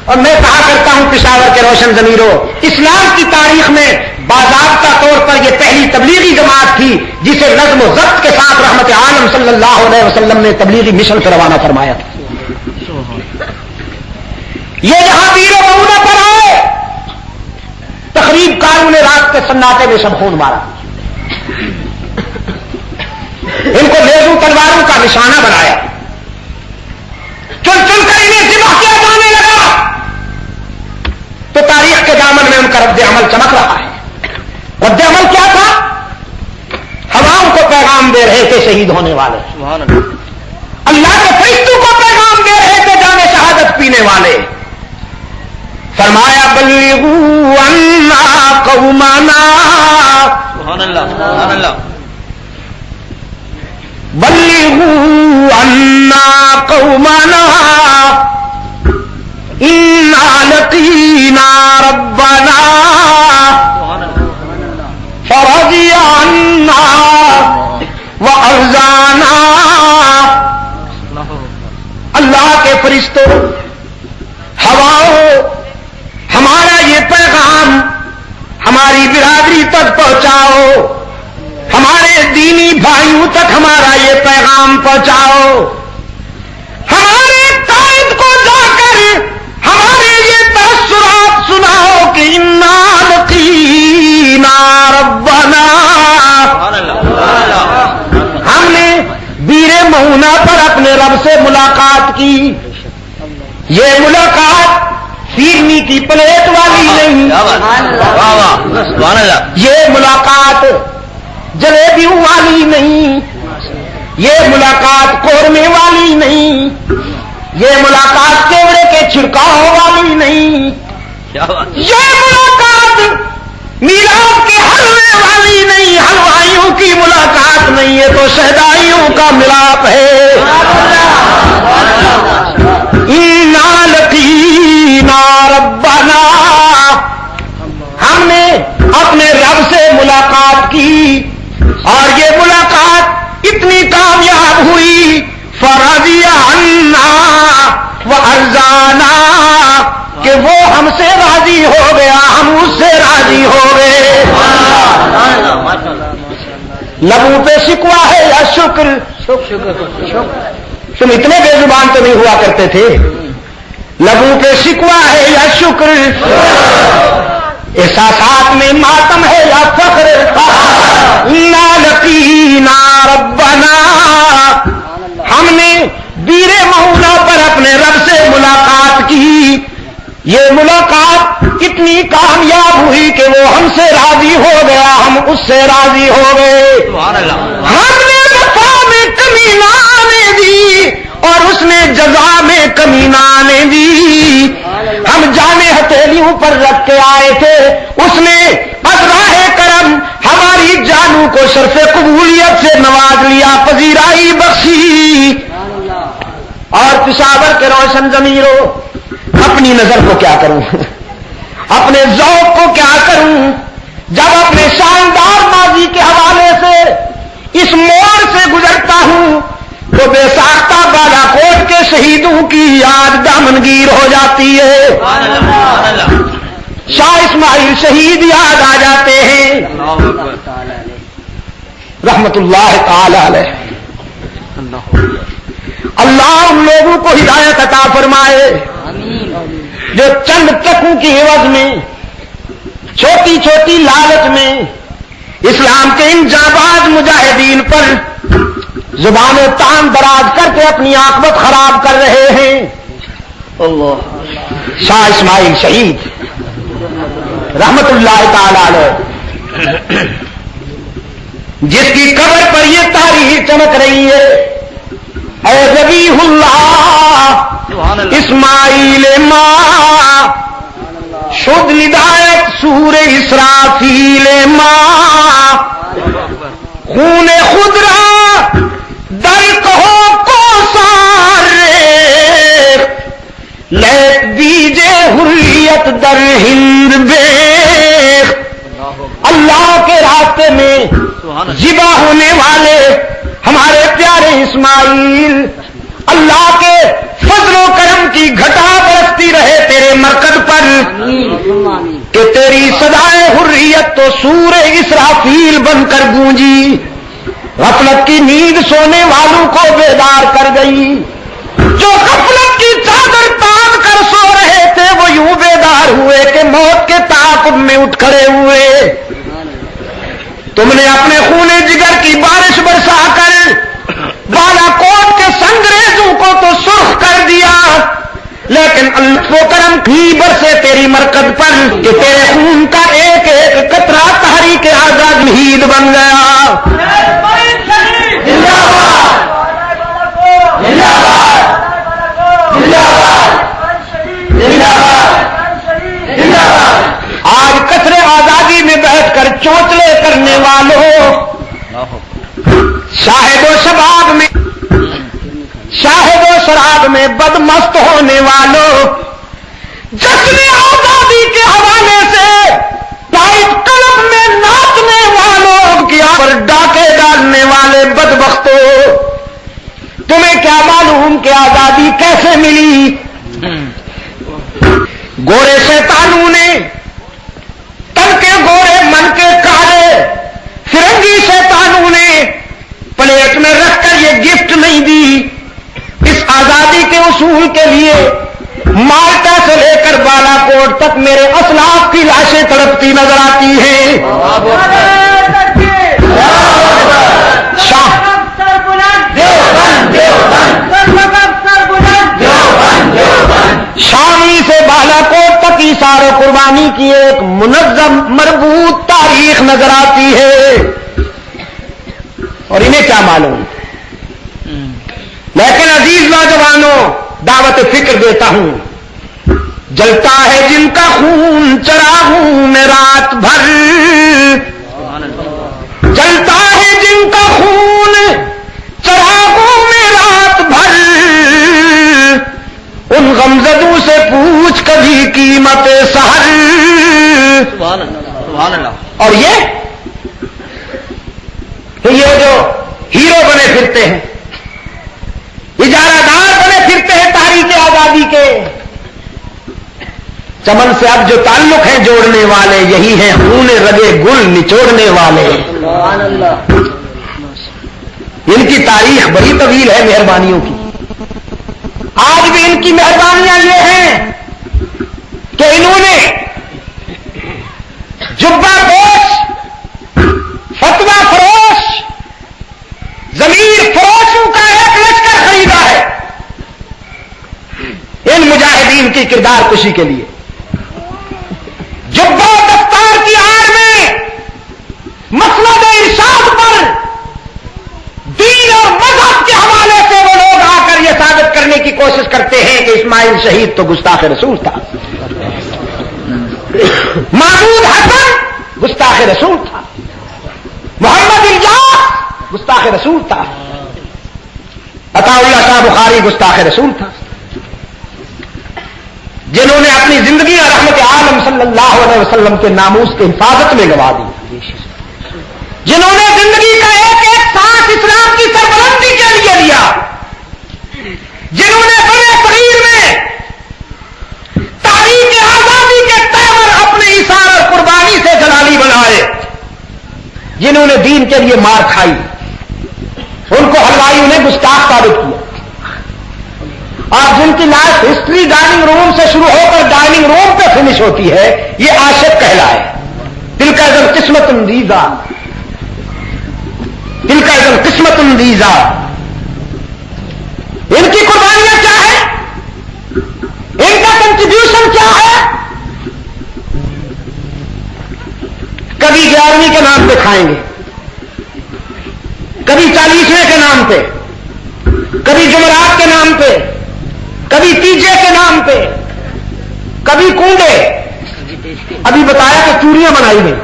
اور میں کہا کرتا ہوں پشاور کے روشن ضمیروں، اسلام کی تاریخ میں باضابطہ طور پر یہ پہلی تبلیغی جماعت تھی جسے نظم و ضبط کے ساتھ رحمت عالم صلی اللہ علیہ وسلم نے تبلیغی مشن سے روانہ فرمایا تھا. یہ جہاں بیر معونہ پر آئے، تقریب کاروں نے رات کے سناٹے میں سب خون مارا، ان کو نیزوں تلواروں کا نشانہ بنایا، چن چن کر انہیں ذبح کیا جانے لگا. تو تاریخ کے دامن میں ان کا رد عمل چمک رہا ہے. رد عمل کیا تھا؟ ہواؤں کو پیغام دے رہے تھے شہید ہونے والے، اللہ کے فرشتوں کو پیغام دے رہے تھے جام شہادت پینے والے. فرمایا بلغوا عنا قومنا، سبحان اللہ سبحان اللہ، بلغوا عنا قومنا انا لقینا ربنا فرضی عنا وارضانا. اللہ کے فرشتوں، ہواؤں، ہمارا یہ پیغام ہماری برادری تک پہنچاؤ، ہمارے دینی بھائیوں تک ہمارا یہ پیغام پہنچاؤ. ہمارے قائد کو جا کر ہمارے یہ تاثرات سناؤ کہ انا لقینا ربنا. ہم نے بیر معونہ پر اپنے رب سے ملاقات کی. یہ ملاقات فیرنی کی پلیٹ والی نہیں، یہ ملاقات جلیبیوں والی نہیں، یہ ملاقات قورمے والی نہیں، یہ ملاقات کیوڑے کے چھڑکاؤ والی نہیں، یہ ملاقات میلاد کے حلوے والی نہیں، حلوائیوں کی ملاقات نہیں، یہ تو شہدائیوں کا ملاپ ہے. انا لقینا ربنا، ہم نے اپنے رب سے ملاقات کی اور یہ ملاقات اتنی کامیاب ہوئی. فرضی عنا وارضانا، کہ وہ ہم سے راضی ہو گیا، ہم اس سے راضی ہو گئے. لبوں پہ شکوہ ہے یا شکر؟ تم اتنے بے زبان تو نہیں ہوا کرتے تھے. لبوں پہ شکوہ ہے یا شکر؟ احساسات میں ماتم ہے یا فخر؟ انا لقینا ربنا، ہم نے بیر معونہ پر اپنے رب سے ملاقات کی. یہ ملاقات اتنی کامیاب ہوئی کہ وہ ہم سے راضی ہو گیا، ہم اس سے راضی ہو گئے. ہم نے وفا میں کمی نہ آنے دی اور اس نے جزا میں کمی نہ آنے دی. ہم جانے ہتھیلیوں پر رکھ کے آئے تھے، اس نے از راہ کرم ہماری جان تعالیٰ کو شرف قبولیت سے نواز لیا، پذیرائی بخشی. اور پشاور کے روشن ضمیروں، اپنی نظر کو کیا کروں، اپنے ذوق کو کیا کروں، جب اپنے شاندار ماضی کے حوالے سے اس موڑ سے گزرتا ہوں تو بے ساختہ بالا کوٹ کے شہیدوں کی یاد دامنگیر ہو جاتی ہے. شاہ اسماعیل شہید یاد آ جاتے ہیں رحمت اللہ تعالی علیہ. اللہ ان لوگوں کو ہدایت عطا فرمائے جو چند ٹکوں کی عوض میں، چھوٹی چھوٹی لالچ میں اسلام کے ان جانباز مجاہدین پر زبان و تان دراز کر کے اپنی عاقبت خراب کر رہے ہیں. شاہ اسماعیل شہید رحمت اللہ تعالی علیہ، جس کی قبر پر یہ تاریخ چمک رہی ہے، اے ذبیح اللہ اسماعیل ماں شد ندایت سور اسرافیل ماں خون خود را در کہو کو سارے لیت بیجے حریت در ہند بیخ. اللہ کے راستے میں ذبح ہونے والے ہمارے پیارے اسماعیل، اللہ کے فضل و کرم کی گھٹا برستی رہے تیرے مرکز پر کہ تیری صدائے حریت تو سور اسرافیل بن کر گونجی، غفلت کی نیند سونے والوں کو بیدار کر گئی. جو غفلت کی چادر تان کر سو رہے تھے وہ یوں بیدار ہوئے کہ موت کے تعاقب میں اٹھ کھڑے ہوئے. تم نے اپنے خون جگر کی بارش برسا کر بالا کوٹ کے سنگریزوں کو تو سرخ کر دیا، لیکن اللہ و کرم بھی برسے تیری مرکز پر کہ تیرے خون کا ایک ایک قطرہ تحریک آزاد شہید بن گیا. آج قطرے آزادی میں بیٹھ کر چونچلے کرنے والوں، شاہد و شراب میں بدمست ہونے والوں، جشن آزادی کے حوالے سے ٹائٹ قلم میں ناچنے والوں کی پر ڈاکے ڈالنے والے بدبختوں، تمہیں کیا معلوم کہ آزادی کیسے ملی؟ گورے شیطانوں نے تن کے گورے من کے کالے فرنگی شیطانوں نے پلیٹ میں رکھ کر یہ گفٹ نہیں دی. اس آزادی کے اصول کے لیے مالٹا سے لے کر بالا کوٹ تک میرے اسلاف کی لاشیں تڑپتی نظر آتی ہیں. شامی سے بالا کوٹ تک ایثار و قربانی کی ایک منظم مربوط تاریخ نظر آتی ہے، اور انہیں کیا معلوم. لیکن عزیز نوجوانوں، دعوت فکر دیتا ہوں، جلتا ہے جن کا خون چراغوں میں رات بھر، جلتا ہے جن کا خون چراغوں میں رات بھر، ان غمزدوں سے پوچھ کبھی قیمت سحر. اور یہ جو ہیرو بنے پھرتے ہیں، اجارہ دار بنے پھرتے ہیں تاریخ آزادی کے، چمن سے اب جو تعلق ہیں جوڑنے والے یہی ہیں خون رگے گل نچوڑنے والے. ان کی تاریخ بڑی طویل ہے مہربانیوں کی. آج بھی ان کی مہربانیاں یہ ہیں کہ انہوں نے جبہ پوش، فتویٰ فروش، ضمیر فروشوں کا ایک لشکر خریدا ہے ان مجاہدین کی کردار کشی کے لیے. جبہ دستار کی آڑ میں مسند ارشاد پر دین اور مذہب کے حوالے سے وہ لوگ آ کر یہ ثابت کرنے کی کوشش کرتے ہیں کہ اسماعیل شہید تو گستاخ رسول تھا، محمود حسن گستاخ رسول تھا، محمد گستاخ رسول تھا، عطا اللہ شاہ بخاری گستاخ رسول تھا، جنہوں نے اپنی زندگی اور رحمت عالم صلی اللہ علیہ وسلم کے ناموس کی حفاظت میں گوا دی، جنہوں نے زندگی کا ایک ایک سانس اسلام کی سربلندی کے لیے دیا، جنہوں نے بڑے صغیر میں تاریخ آزادی کے تیور اپنے ایثار اور قربانی سے جلالی بنائے، جنہوں نے دین کے لیے مار کھائی، ان کو حلوائیوں نے گستاخ ثابت کیا، اور جن کی لائف ہسٹری ڈائننگ روم سے شروع ہو کر ڈائننگ روم پہ فنش ہوتی ہے، یہ عاشق کہلائے۔ دل کا ادھر قسمت اندیزہ، دل کا ادھر قسمت اندیزہ، ان کی قربانیاں کیا ہے، ان کا کنٹریبیوشن کیا ہے؟ کبھی 11ویں کے نام پہ کھائیں گے، کبھی 40ویں کے نام پہ، کبھی جمعرات کے نام پہ، کبھی تیجے کے نام پہ، کبھی کنڈے، ابھی بتایا کہ چوڑیاں بنائی گئی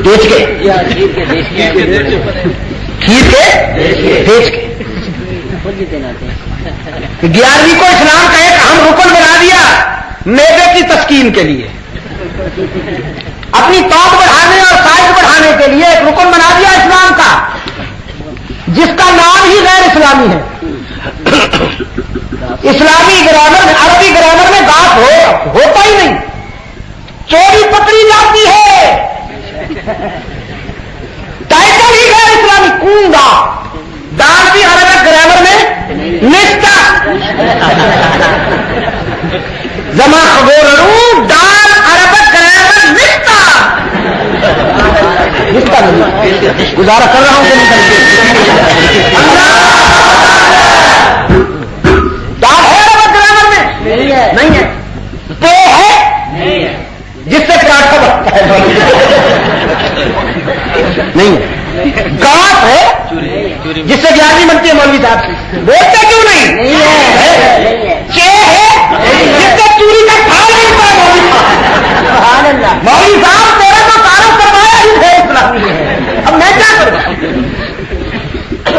بیچ کے، کھیر کے بیچ کے۔ 11ویں کو اسلام کا ایک اہم رکن بنا دیا میوے کی تسکین کے لیے، اپنی توق بڑھانے اور سائز بڑھانے کے لیے ایک رکن بنا دیا اسلام کا، جس کا نام ہی غیر اسلامی ہے۔ اسلامی گرامر میں، عربی گرامر میں بات ہوتا ہی نہیں، چوری پکڑی جاتی ہے، ٹائٹل ہی غیر اسلامی، کونگا، دال بھی عربی گرامر میں نشتا، زما خبورو دال عربی گرامر نشتا، گزارا کر رہا ہوں کہ نہیں کر کے دال ہے عربی گرامر میں نہیں ہے، تو ہے جس سے پراٹھا بنتا ہے نہیں ہے، گاٹ ہے جس سے 11ویں بنتی ہے مولوی صاحب، بولتے کیوں نہیں؟ چے ہے جس سے چوری کا کھال ملتا ہے مولوی صاحب۔ مولوی صاحب تیرا تو تعارف کروایا ہی ہے اسلامی ہے، اب میں کیا کروں؟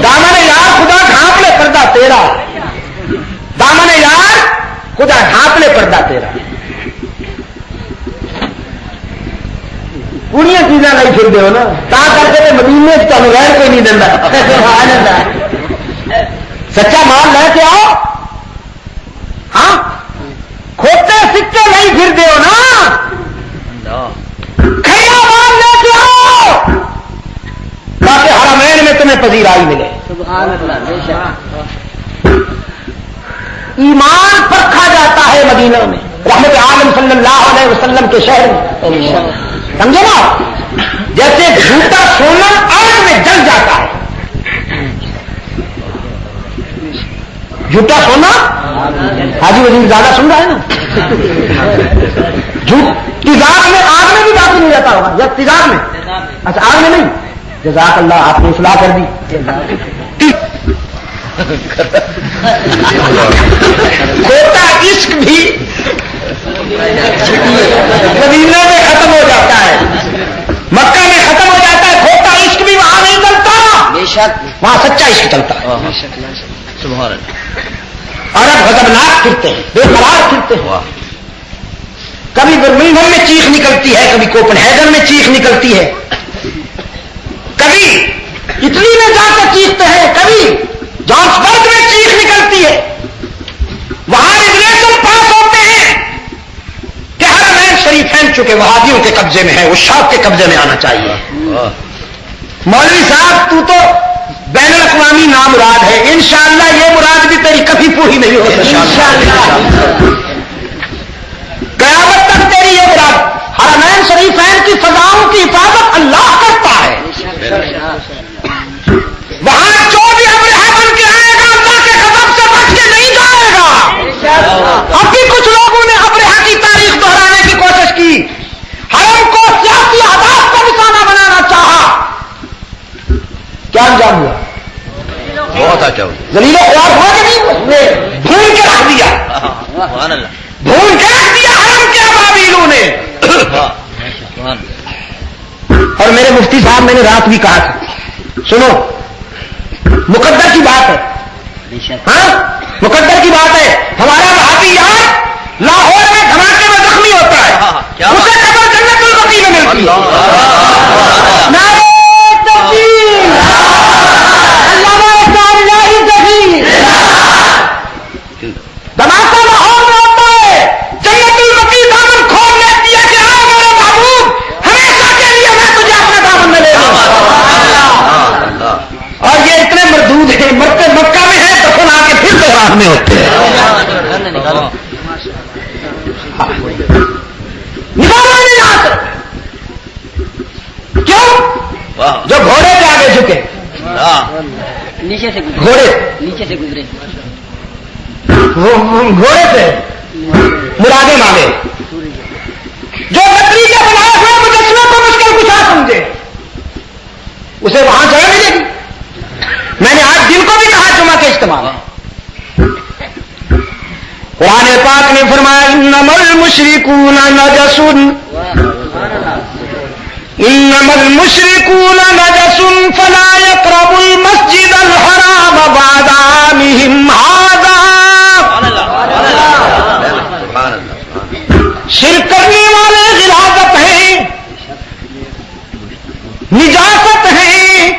دامن یار خدا ڈھانپ لے پردہ تیرا، دامن یار خدا ڈھانپ لے پردہ تیرا، پوریا چیزاں نہیں پھر دے نا، تا کر کے مدینے تمہیں غیر کوئی نہیں دینا، سچا مال لے کے آؤ، ہاں کھوتے سکے نہیں پھر دے نا، کھڑا مال لے کے آؤ تاکہ حرمین میں تمہیں پذیرائی ملے۔ ایمان پرکھا جاتا ہے مدینہ میں، رحمت عالم صلی اللہ علیہ وسلم کے شہر میں، سمجھے نا؟ جیسے جھوٹا سونا آگ میں جل جاتا ہے، جھوٹا سونا، حاجی وزیر زیادہ سن رہا ہے نا، تیزاب میں آگ میں بھی داخل ہو جاتا ہوگا، جب تیزاب میں، اچھا آگ میں نہیں، جزاک اللہ آپ نے اصلاح کر دی۔ کھوٹا عشق بھی مدینہ میں ختم ہو جاتا ہے، مکہ میں ختم ہو جاتا ہے، کھوٹا عشق بھی وہاں نہیں چلتا، وہاں سچا عشق چلتا ہے۔ عرب غضبناک پھرتے ہیں، بے قرار پھرتے ہیں، کبھی برمنگھم میں چیخ نکلتی ہے، کبھی کوپن ہیگن میں چیخ نکلتی ہے، کبھی اٹلی میں جا کر چیختے ہیں، کبھی جانسبرگ میں چیخ نکلتی ہے، وہاں ریگولیشن پاس ہوتے ہیں کہ حرمین شریفین چکے وہابیوں کے قبضے میں ہے، وہ شاپ کے قبضے میں آنا چاہیے۔ مولوی صاحب تو بین الاقوامی نامراد ہے، انشاءاللہ یہ مراد بھی تیری کبھی پوری نہیں ہو سکتی، قیامت تک تیری یہ مراد۔ حرمین شریفین کی فضاؤں کی حفاظت اللہ کرتا ہے، وہاں جو بھی ابرہہ بن کے آئے گا اللہ کے غضب سے بچ کے نہیں جائے گا۔ اب بھی کچھ لوگوں نے ابرہہ کی تاریخ دہرانے کی کوشش کی، حرم کو سیاسی اہداف کا نشانہ بنانا چاہا، کیا انجام ہوا؟
بہت اچھا
ذلیل و خوار ہوا کہ نہیں؟ بھون کے رکھ دیا، بھون کے رکھ دیا حرم کے ابابیلوں نے۔ اور میرے مفتی صاحب میں نے رات بھی کہا تھا سنو مقدر کی بات ہے ہاں مقدر کی بات ہے ہمارا بھابھی یار لاہور میں دھماکے میں زخمی ہوتا ہے اسے قبر جنت البقیع میں ملتی ہے نعرہ تکبیر علامہ اسلامی تکبیر دھماکہ لاہور میں ہوتا ہے جنت البقیع دامن کھول لیتی ہے کہ آؤ میرے محبوب ہمیشہ کے لیے میں تجھے اپنے دامن میں لے لوں اور یہ اتنے مردود ہیں مرتے مکہ میں ہیں دفن آ کے پھر تہران میں ہوتے ہیں نکالنا نہیں یہاں سے کیوں جو گھوڑے کے آگے جھکے
نیچے سے
گھوڑے
نیچے سے گزرے
گھوڑے سے مرادیں مانگے جو لکڑی کے بنائے ہوئے مجسمے کو مشکل کشا سمجھے اسے وہاں جگہ ملے گی میں نے آج دن کو بھی کہا جمعہ کے استعمال قرآن پاک نے فرمایا انما المشرکون نجس انما المشرکون نجس فلا يقربوا المسجد الحرام بعد عامهم هذا شرک کرنے والے غلاظت ہیں نجاست ہیں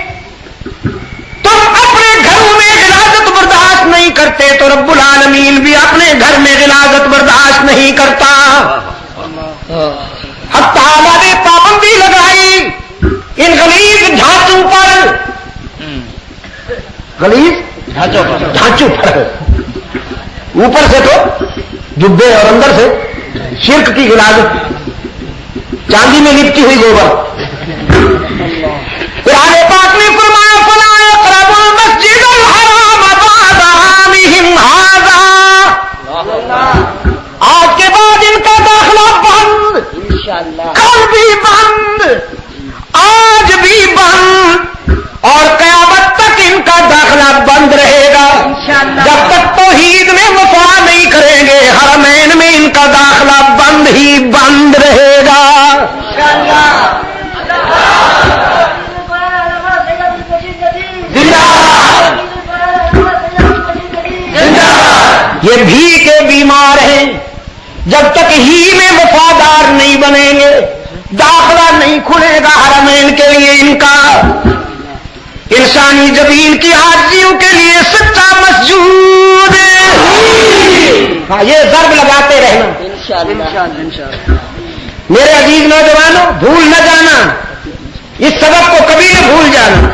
تم اپنے گھروں میں غلاظت برداشت نہیں کرتے تو رب العالمین بھی اپنے گھر میں غلاظت برداشت نہیں کرتا حق تعالیٰ نے پابندی لگائی ان غلیظ ڈھانچوں پر غلیظ ڈھانچوں پر اوپر سے تو جبے اور اندر سے شرک کی غلاظت چاندی میں لپٹی ہوئی گوبر قرآن پاک نے فرمایا فلا يقربوا المسجد الحرام بعد عامهم هذا آج کے بعد ان کا داخلہ بند کل بھی بند آج بھی بند اور قیامت تک ان کا داخلہ بند رہے گا جب تک توحید میں وفا نہیں کریں گے حرمین میں ان کا داخلہ بند ہی بند رہے گا یہ بھی کے بیمار ہیں جب تک ہی میں وفادار نہیں بنیں گے داخلہ نہیں کھلے گا حرمین کے لیے ان کا انسانی جبین کی عاجزیوں کے لیے سچا مسجود ہاں یہ ضرب لگاتے رہنا میرے عزیز نوجوانوں بھول نہ جانا اس سبق کو کبھی نہ بھول جانا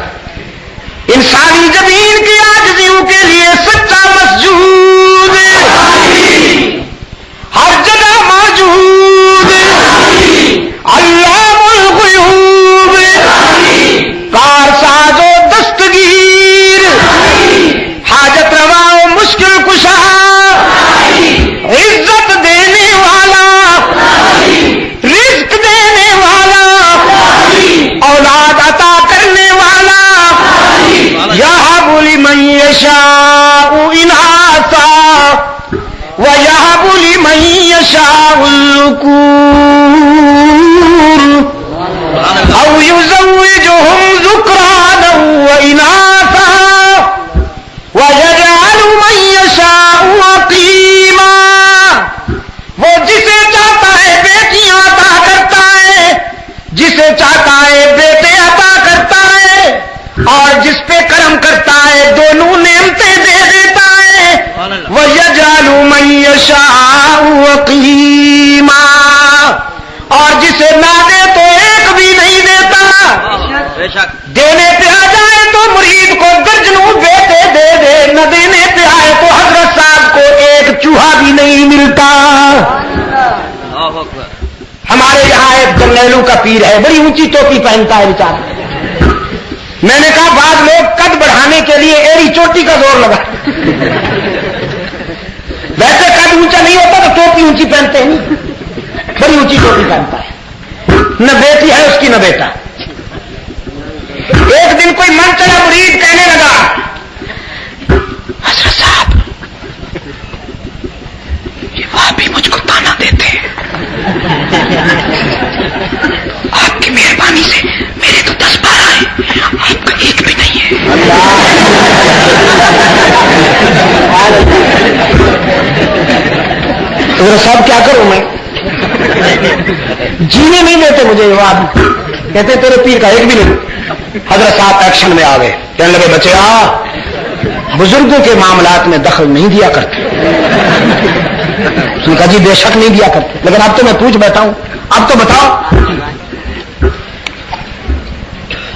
انسانی زمین کی عاجزیوں کے لیے سچا مسجود ہر جگہ موجود علام الغیوب کار ساز و دستگیر حاجت روا و مشکل کشا عزت دینے والا رزق دینے والا اولاد عطا کرنے والا یہب لمن یشاء اناثا ویہب لمن یشاء الذکور او یزوجہم ذکرانا واناثا ویجعل من یشاء عقیما وہ جسے چاہتا ہے بیٹیاں عطا کرتا ہے جسے چاہتا ہے بیٹے عطا کرتا ہے اور جس پہ کرم کرتا ہے دونوں نعمتیں دے دیتا ہے وَيَجْعَلُ مَن يَشَاءُ عَقِيمًا اور جسے نہ دے تو ایک بھی نہیں دیتا دینے پہ آ جائے تو مرید کو درجنوں بیٹے دے دے نہ دینے پہ آئے تو حضرت صاحب کو ایک چوہا بھی نہیں ملتا ہمارے یہاں ایک جنگلوں کا پیر ہے بڑی اونچی ٹوپی پہنتا ہے بیچارہ میں نے کہا بعض لوگ قد بڑھانے کے لیے ایڑی چوٹی کا زور لگا ویسے قد اونچا نہیں ہوتا تو ٹوپی اونچی پہنتے ہیں بڑی اونچی ٹوپی پہنتا ہے نہ بیٹی ہے اس کی نہ بیٹا ایک دن کوئی من چلا مرید کہنے لگا حضرت صاحب یہ وہاں بھی مجھ کو تانا دیتے ہیں آپ کی مہربانی سے حضرت صاحب کیا کروں میں؟ جینے نہیں دیتے مجھے یہ بات، کہتے تیرے پیر کا ایک بھی نہیں۔ حضرت صاحب ایکشن میں آ گئے، کہنے لگے بچے بزرگوں کے معاملات میں دخل نہیں دیا کرتے۔ اس نے کہا جی بے شک نہیں دیا کرتے، لیکن اب تو میں پوچھ بیٹھا ہوں، اب تو بتاؤ۔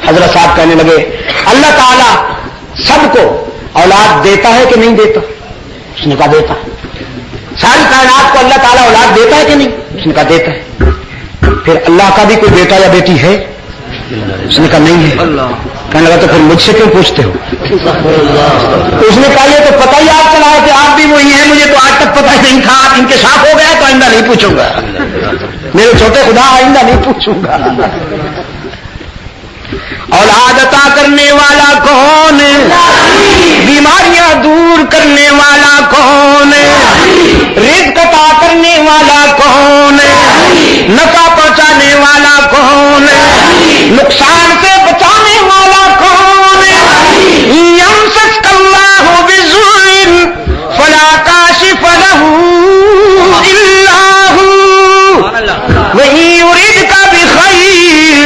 حضرت صاحب کہنے لگے اللہ تعالیٰ سب کو اولاد دیتا ہے کہ نہیں دیتا؟ اس نے کہا دیتا ہے۔ ساری کائنات کو اللہ تعالیٰ اولاد دیتا ہے کہ نہیں؟ اس نے کہا دیتا ہے۔ پھر اللہ کا بھی کوئی بیٹا یا بیٹی ہے؟ اس نے کہا نہیں ہے۔ کہنے لگا تو پھر مجھ سے کیوں پوچھتے ہو؟ اس نے کہا یہ تو پتہ ہی آپ چلا ہے کہ آپ بھی وہی ہیں، مجھے تو آج تک پتہ ہی نہیں تھا، آپ انکشاف ہو گیا تو آئندہ نہیں پوچھوں گا، میرے چھوٹے خدا آئندہ نہیں پوچھوں گا۔ اولاد عطا کرنے والا کون ہے؟ بیماریاں دور کرنے والا کون ہے؟ رزق عطا کرنے والا کون ہے؟ نفع پہنچانے والا کون ہے؟ نقصان سے بچانے والا کون ہے؟ یمسسک اللہ بضر فلا کاشف له الا هو وإن يردك بخير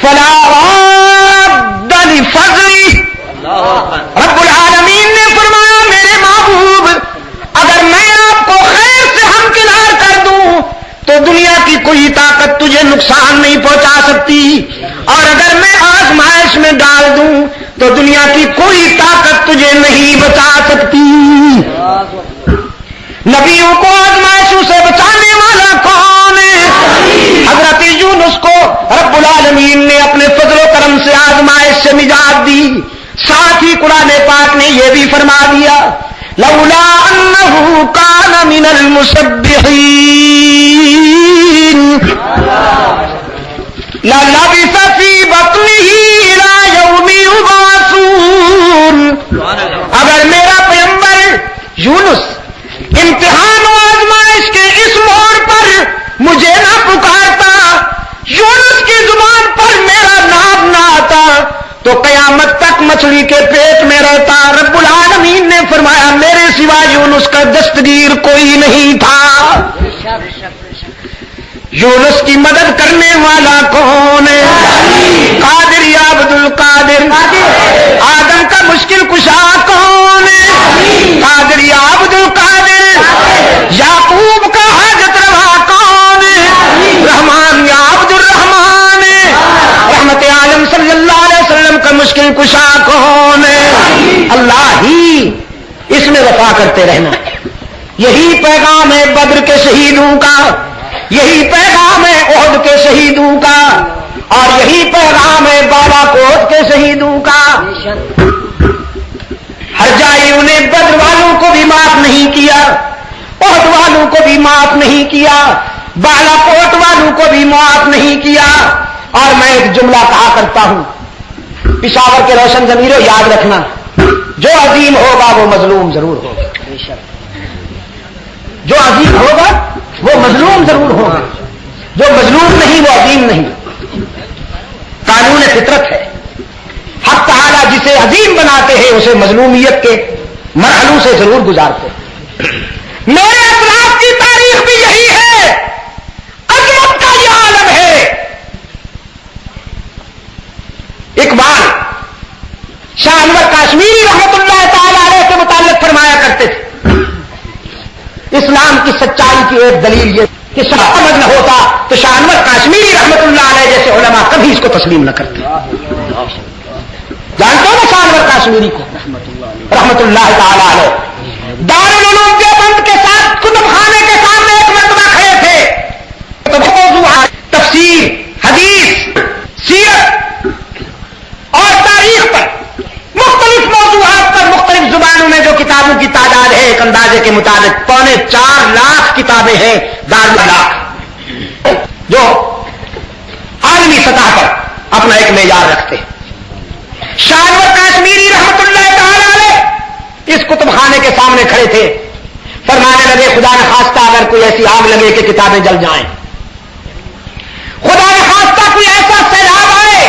فلا رب العالمین نے فرمایا میرے محبوب اگر میں آپ کو خیر سے ہمکنار کر دوں تو دنیا کی کوئی طاقت تجھے نقصان نہیں پہنچا سکتی، اور اگر میں آزمائش میں ڈال دوں تو دنیا کی کوئی طاقت تجھے نہیں بچا سکتی۔ نبیوں کو آزمائشوں سے بچانے والا کون ہے؟ حضرت یونس کو رب العالمین نے اپنے فضل و کرم سے آزمائش سے نجات دی۔ ساتھ ہی قرآن پاک نے یہ بھی فرما دیا لولا انہ کان من المسبحین للبث فی بطنہ الی یوم یبعثون۔ اگر میرا پیغمبر یونس امتحان و آزمائش کے اس موڑ پر مجھے نہ پکارتا، یونس کی زبان پر میرا نام نہ آتا تو قیامت تک مچھلی کے پیٹ میں رہتا۔ رب العالمین نے فرمایا میرے سوا یونس کا دستگیر کوئی نہیں تھا۔ یونس کی مدد کرنے والا کون ہے؟ قادر یا عبد القادر۔ آدم کا مشکل کشا کون ہے؟ قادر یا عبد القادر۔ یعقوب کا حاجت روا کون ہے؟ رحمان یا عبد الرحمان۔ رحمت عالم صلی اللہ علیہ وسلم کا مشکل کشا کون ہے؟ اللہ ہی، اس میں وفا کرتے رہنا۔ یہی پیغام ہے بدر کے شہیدوں کا، یہی پیغام ہے احد کے شہیدوں کا، اور یہی پیغام ہے بالا کوٹ کے شہیدوں کا۔ ہرجائیوں نے بدر والوں کو بھی معاف نہیں کیا، احد والوں کو بھی معاف نہیں کیا، بالا کوٹ والوں کو بھی معاف نہیں کیا۔ اور میں ایک جملہ کہا کرتا ہوں، پشاور کے روشن ضمیروں یاد رکھنا، جو عظیم ہوگا وہ مظلوم ضرور ہوگا، جو عظیم ہوگا وہ مظلوم ضرور ہوگا، جو مظلوم نہیں وہ عظیم نہیں۔ قانون فطرت ہے، حق تعالیٰ جسے عظیم بناتے ہیں اسے مظلومیت کے مرحلوں سے ضرور گزارتے ہیں۔ میرے اسلاف کی تاریخ بھی یہی ہے، عظمت کا یہ عالم ہے۔ اقبال شاہ انور کاشمیری رحمت اللہ تعالی علیہ کے متعلق فرمایا کرتے تھے اسلام کی سچائی کی ایک دلیل یہ کہ سمجھ نہ ہوتا تو شاہ انور کاشمیری رحمت اللہ علیہ جیسے علماء کبھی اس کو تسلیم نہ کرتے۔ جانتے ہو نا شاہ انور کاشمیری کو رحمت اللہ تعالی علیہ؟ دارالعلوم دیوبند کے ساتھ کتب خانے کے سامنے ایک مرتبہ کھڑے تھے، تو موضوعات تفسیر، حدیث، سیرت اور تاریخ پر مختلف موضوعات پر مختلف زبانوں میں جو کتابوں کی تعداد ہے ایک اندازے کے مطابق 4.25 لاکھ کتابیں ہیں دارالعلوم، جو عالمی سطح پر اپنا ایک معیار رکھتے ہیں۔ شاہ انور کاشمیری رحمت اللہ تعالی علیہ اس کتب خانے کے سامنے کھڑے تھے، فرمانے لگے خدا نخواستہ اگر کوئی ایسی آگ لگے کہ کتابیں جل جائیں، خدا نخواستہ کوئی ایسا سیلاب آئے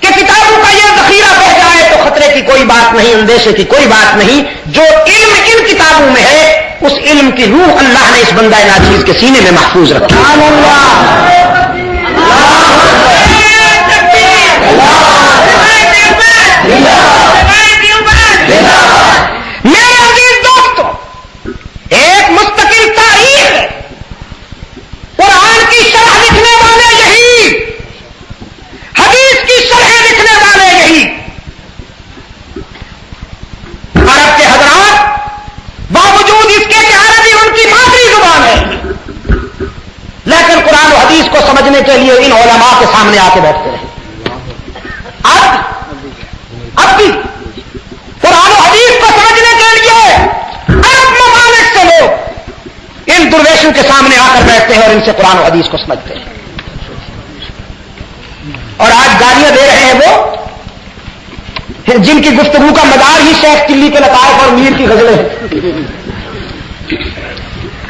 کہ کتابوں کا یہ ذخیرہ بہ جائے تو خطرے کی کوئی بات نہیں، اندیشے کی کوئی بات نہیں، جو علم ان کتابوں میں ہے اس علم کی روح اللہ نے اس بندہ ناچیز کے سینے میں محفوظ رکھا. میرے عزیز دوستو، ایک مستقل تاریخ ہے. قرآن کی شرح لکھنے والے یہی، حدیث کی شرح لکھنے والے یہی. عرب کے حضرات باوجود اس کے کہ عربی ان کی مادری زبان ہے، لیکن قرآن و حدیث کو سمجھنے کے لیے ان علماء کے سامنے آ کے بیٹھتے رہے. اب بھی قرآن و حدیث کو سمجھنے کے لیے عرب ممالک سے لوگ ان درویشوں کے سامنے آ کر بیٹھتے ہیں اور ان سے قرآن و حدیث کو سمجھتے ہیں. اور آج گالیاں دے رہے ہیں وہ جن کی گفتگو کا مدار ہی شیخ چلی کے لطائف اور میر کی غزلیں ہیں،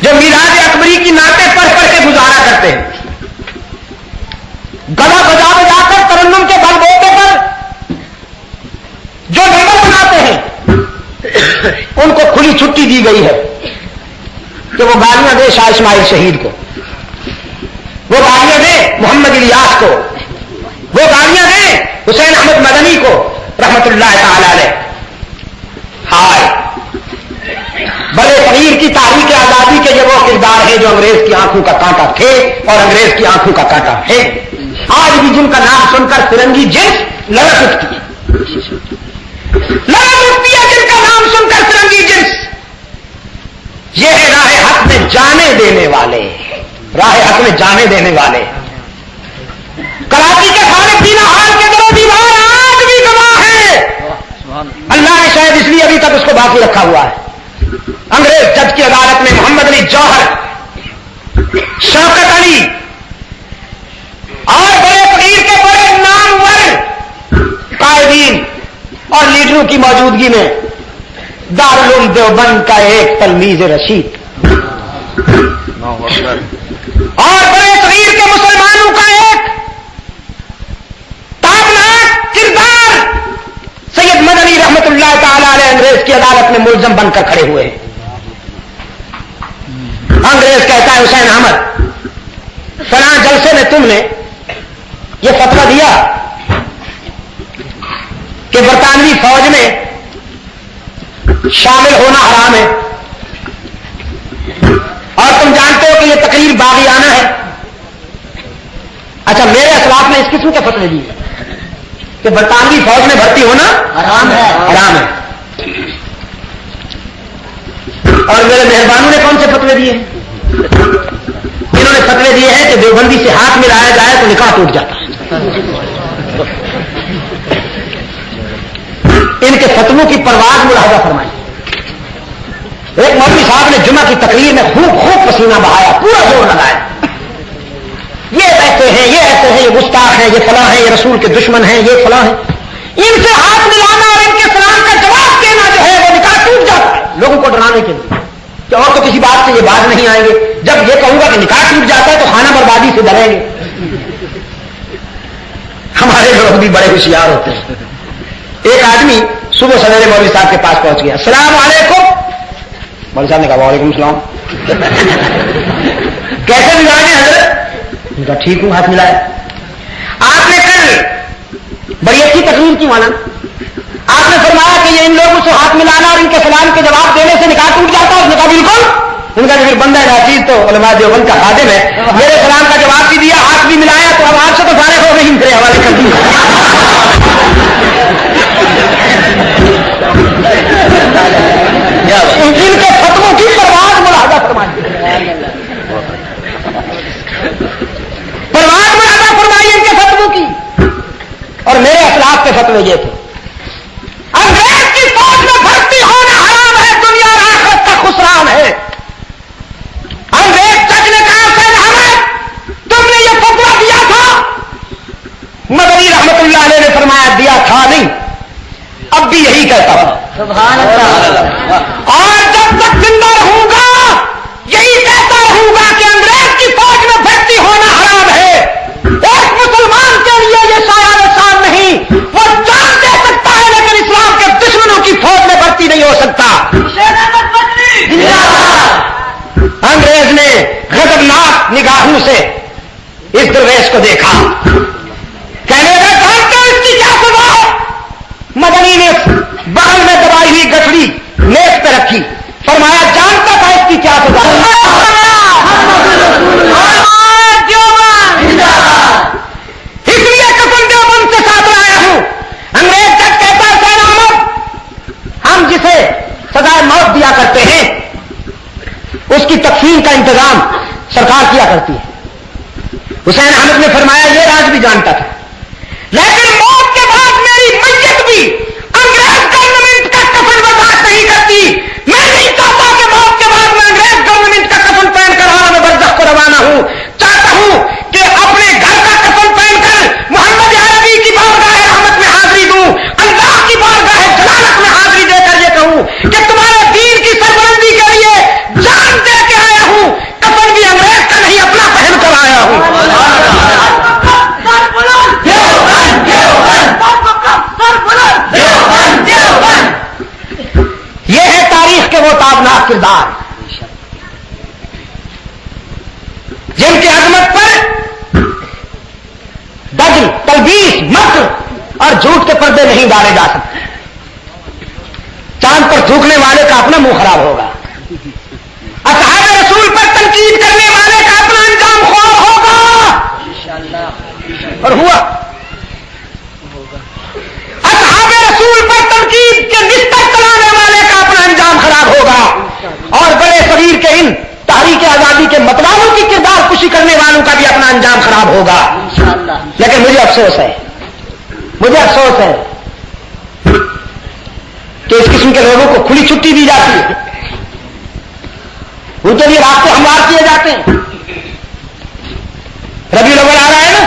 جو میراث اکبری کی نعتیں پڑھ پڑھ کے گزارا کرتے ہیں، گلا بجا بجا کر ترنم کے بل بوتے پر جو نمبر بناتے ہیں ان کو کھلی چھٹی دی گئی ہے کہ وہ گالیاں دے شاہ اسماعیل شہید کو، وہ گالیاں دے محمد الیاس کو، وہ گالیاں دے حسین احمد مدنی کو رحمت اللہ تعالی علیہ. ہائے بڑے فقیر کی تاریخ آزادی کے یہ وہ کردار ہیں جو انگریز کی آنکھوں کا کانٹا تھے اور انگریز کی آنکھوں کا کانٹا ہے. آج بھی جن کا نام سن کر فرنگی جنس لڑک اٹھتی ہے، لڑک اٹھتی ہے جن کا نام سن کر فرنگی جنس. یہ ہے راہ حق میں جانے دینے والے، راہ حق میں جانے دینے والے. کراچی کے کھانے پینا حال کے درو دیوار آج بھی گواہ ہے. اللہ نے شاید اس لیے ابھی تک اس کو باقی رکھا ہوا ہے. انگریز جج کی عدالت میں محمد علی جوہر، شوکت علی اور بڑے فقیر کے بڑے نامور قائدین اور لیڈروں کی موجودگی میں دارالعلوم دیوبند کا ایک تلمیذ رشید اور بڑے فقیر کے مسلمانوں کا ایک تابناک کردار سید مدنی رحمت اللہ تعالی علیہ انگریز کی عدالت میں ملزم بن کر کھڑے ہوئے ہیں. انگریز کہتا ہے حسین احمد فلاں جلسے میں تم نے یہ فتویٰ دیا کہ برطانوی فوج میں شامل ہونا حرام ہے، اور تم جانتے ہو کہ یہ تقریر باغیانہ ہے. اچھا میرے اسلاف نے اس قسم کے فتوے دیے کہ برطانوی فوج میں بھرتی ہونا حرام ہے، حرام ہے. اور میرے مہربانوں نے کون سے فتوے دیے؟ انہوں نے فتوے دیے ہیں کہ دیوبندی سے ہاتھ ملایا جائے تو نکاح ٹوٹ جاتا ہے. ان کے فتووں کی پرواز ملاحظہ فرمائی. ایک مولوی صاحب نے جمعہ کی تقریر میں خوب پسینہ بہایا، پورا زور لگایا، یہ ایسے ہیں، یہ ایسے ہیں، یہ گستاخ ہیں، یہ فلاں ہیں، یہ رسول کے دشمن ہیں، یہ فلاں ہیں. ان سے ہاتھ ملانا اور ان کے سلام کا جواب دینا جو ہے وہ نکاح ٹوٹ جاتا ہے، لوگوں کو ڈرانے کے لیے کہ اور تو کسی بات سے یہ باز نہیں آئیں گے. جب یہ کہوں گا کہ نکاح ٹوٹ جاتا ہے تو خانہ بربادی سے ڈریں گے. ہمارے لوگ بھی بڑے ہوشیار ہوتے ہیں. ایک آدمی صبح سویرے مولوی صاحب کے پاس پہنچ گیا، السلام علیکم. مولوی صاحب نے کہا وعلیکم السلام. کیسے ملائیں گے حضرت؟ کہا ٹھیک ہوں، ہاتھ ملائے. آپ نے کل بڑی اچھی تقریر کی مولانا، آپ نے فرمایا کہ یہ ان لوگوں سے ہاتھ ملانا اور ان کے سلام کے جواب دینے سے نکاح ٹوٹ جاتا ہے. اس نے کہا بالکل. ان کا پھر بندہ ناچیز تو علماء دیوبند کا خادم ہے، میرے سلام کا جواب بھی دیا، ہاتھ بھی ملایا، تو اب آپ سے تو فارغ ہو گئی، ان کے حوالے کر دی. ان کے فتووں کی پرواز ملاحظہ فرمائی، پرواز ملاحظہ فرمائی ان کے فتووں کی. اور میرے اسلاف کے فتوے یہ تھے، انگریز کی فوج میں بھرتی ہونا حرام ہے، دنیا اور آخرت کا خسران ہے. انگریز جج نے کہا حسین احمد تم نے یہ فتویٰ دیا تھا؟ مدنی رحمت اللہ علیہ نے فرمایا دیا تھا نہیں، اب بھی یہی کہتا ہوں.
سبحان اللہ.
اور جب تک زندہ رہوں گا یہی کہتا رہوں گا کہ انگریز کی فوج میں بھرتی ہونا حرام ہے. ایک مسلمان کے لیے یہ شایان شان نہیں، وہ جان دے سکتا ہے لیکن اسلام کے دشمنوں کی فوج میں بھرتی نہیں ہو سکتا. کو دیکھا، کہنے لگا جانتے ہو اس کی کیا سزا ہے؟ مدنی نے بغل میں دبائی ہوئی گٹھڑی میز پہ رکھی، فرمایا جانتا تھا اس کی کیا سزا ہے؟ اس لیے قسم دیوبند سے ساتھ لایا ہوں۔ انگریز جب کہتا ہے حسین احمد ہم جسے سزائے موت دیا کرتے ہیں اس کی تکفین کا انتظام سرکار کیا کرتی ہے۔ حسین احمد نے فرمایا یہ راز بھی جانتا تھا، لیکن موت کے بعد میری میت بھی انگریز گورنمنٹ کا کفن برداشت نہیں کرتی۔ میں نہیں چاہتا کہ موت کے بعد میں انگریز گورنمنٹ کا کفن پہن کر عالم برزخ کو روانہ ہوں، چاہتا ہوں کہ اپنے گھر کا کفن پہن کر محمد عربی کی بارگاہ رحمت میں حاضری دوں، اللہ کی بارگاہ جلالت میں حاضری دے کر یہ کہوں کہ تمہارے دین کی سربلندی کے لیے جان دے کے آیا ہوں، کفن بھی انگریز کا نہیں اپنا پہن کر آیا ہوں۔ یہ ہے تاریخ کے وہ تابناک کردار جن کی عظمت پر دجل، تلبیس، مکر اور جھوٹ کے پردے نہیں ڈالے جا سکتے۔ چاند پر تھوکنے والے کا اپنا منہ خراب ہوگا، اصحاب رسول پر تنقید کرنے والے کا اپنا انجام خوار ہوگا، اور ہوا۔ اصحاب رسول پر تنقید کے بستر چلانے والے کا اپنا انجام خراب ہوگا، اور بڑے صغیر کے ان تحریک آزادی کے متوالوں کی کردار کشی کرنے والوں کا بھی اپنا انجام خراب ہوگا۔ لیکن مجھے افسوس ہے کہ اس قسم کے لوگوں کو کھلی چھٹی دی جاتی ہے، ان کے لیے راستے ہموار کیے جاتے ہیں۔ ربیع الاول آ رہا ہے نا،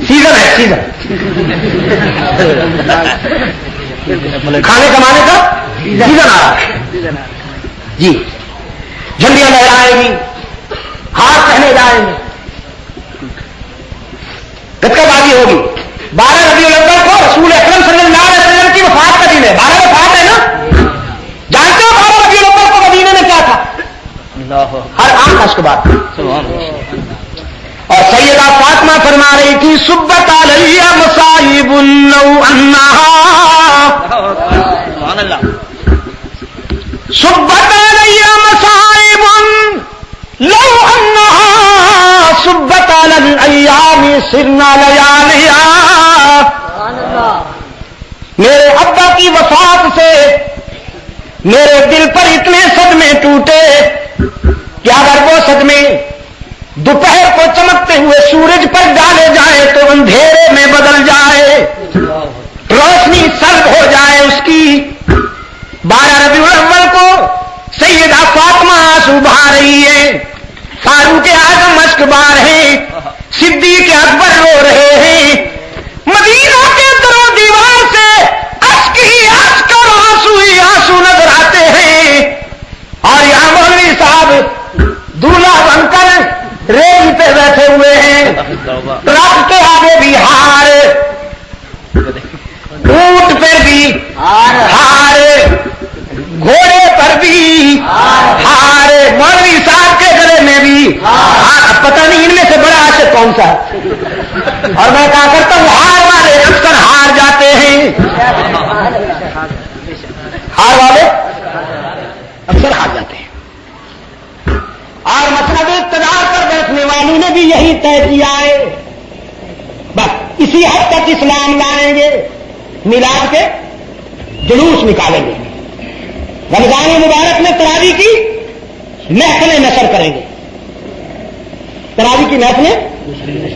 سیزن ہے، سیزن کھانے کمانے کا سیزن آ رہا ہے جی، جھنڈیاں لہرائیں گی، ہار پہنے جائیں گے، گتکا بازی ہوگی۔ 12 ربیع الاول کو رسول اکرم صلی اللہ علیہ وسلم کی وفات کا دن ہے، 12 وفات ہے نا، جانتے ہو 12 ربیع الاول کو مدینے میں کیا تھا؟ ہر آنکھ اس کے بعد، اور سیدہ فاطمہ فرما رہی تھی صبت علیہ مصائب لو انہا، صبت علیہ مصائب لو انہا صبت علی الایام سرنا لیالیا۔ میرے ابا کی وفات سے میرے دل پر اتنے صدمے ٹوٹے کہ اگر وہ صدمے دوپہر کو چمکتے ہوئے سورج پر ڈالے جائے تو اندھیرے میں بدل جائے، روشنی سرد ہو جائے اس کی۔ 12 ربیع الاول کو سیدہ فاطمہ آنسو بہا رہی ہے، فاروق اعظم اشک بہا ہیں، صدیق اکبر رو رہے ہیں، مدینہ کے در و دیوار سے اشک ہی اشک اور آنسو ہی آنسو نظر آتے ہیں، اور یہاں مولوی صاحب دولہا بن کر ریل پہ بیٹھے ہوئے ہیں، ٹرک کے آگے بھی ہار، اونٹ پہ بھی ہار، گھوڑے پر بھی ہار، مولوی صاحب کے گلے میں بھی ہار۔ پتہ نہیں ان میں سے بڑا عاشق کون سا ہے، اور میں کہا کرتا ہوں ہار والے اکثر ہار جاتے ہیں، ہار والے اکثر ہار جاتے ہیں۔ اور مسند اقتدار پر بیٹھنے والوں نے بھی یہی طے کیا ہے، بس اسی حد تک اسلام لائیں گے، میلاد کے جلوس نکالیں گے، رمضان مبارک میں تراویح کی محفلیں نشر کریں گے، تراویح کی محفلیں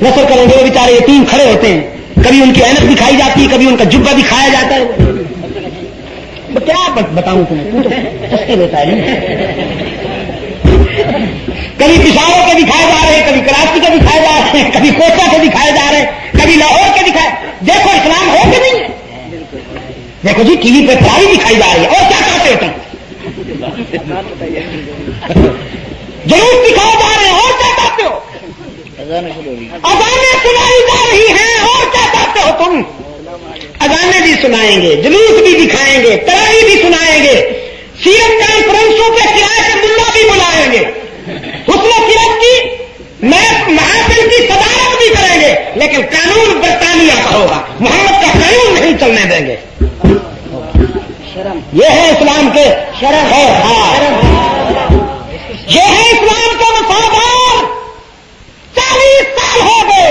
نشر کریں گے۔ وہ بیچارے یتیم کھڑے ہوتے ہیں، کبھی ان کی عینک دکھائی جاتی ہے، کبھی ان کا جبہ دکھایا جاتا ہے۔ کیا بتاؤں تمہیں، سستے لیتا ہے، کبھی پشاور کے دکھائے جا رہے ہیں، کبھی کراچی کے دکھائے جا رہے ہیں، کبھی کوٹا کے دکھائے جا رہے ہیں، کبھی لاہور کے دکھائے۔ دیکھو اسلام ہے کہ نہیں ہے؟ دیکھو جی ٹی وی پہ تراویح دکھائی جا رہی ہے، اور کیا چاہتے ہو تم؟ جلوس دکھائے جا رہے ہیں، اور کیا چاہتے ہو؟ اذانیں سنائی جا رہی ہیں، اور کیا چاہتے ہو تم؟ اذانیں بھی سنائیں گے، جلوس بھی دکھائیں گے، تراویح بھی سنائیں گے، سیرت کانفرنسوں پہ کرائے کے ملا بھی بلائیں گے، حسن سیرت کی لیکن قانون برطانیہ کا ہوگا، محمد کا قانون نہیں چلنے دیں گے. یہ ہے اسلام کے شرف ہے. یہ ہے اسلام کا وفادار. 40 سال ہو گئے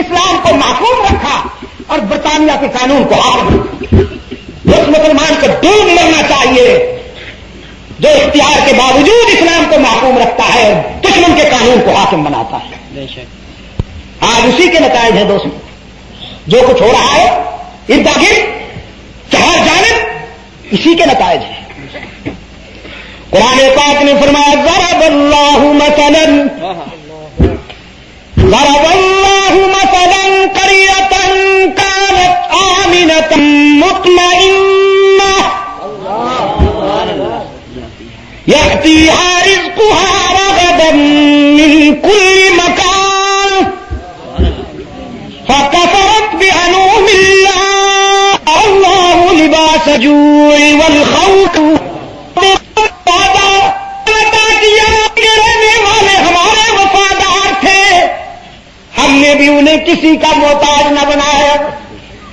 اسلام کو محفوظ رکھا اور برطانیہ کے قانون کو حاکم رکھا. اس مسلمان کو ڈوب مرنا چاہیے جو اختیار کے باوجود اسلام کو محکوم رکھتا ہے اور دشمن کے قانون کو حاکم بناتا ہے. آج اسی کے نتائج ہیں دوستوں. جو کچھ ہو رہا ہے ارد گرد چہار جانب اسی کے نتائج ہیں. قرآن پاک نے فرمایا ضرب اللہ مثلا قریۃ کانت آمنۃ مطمئنہ یأتیہا رزقہا رغدا من کل مکان فکفرت بانعم اللہ اللہ لباس الجوع والخوف. ہمارے وفادار تھے، ہم نے بھی انہیں کسی کا محتاج نہ بنایا.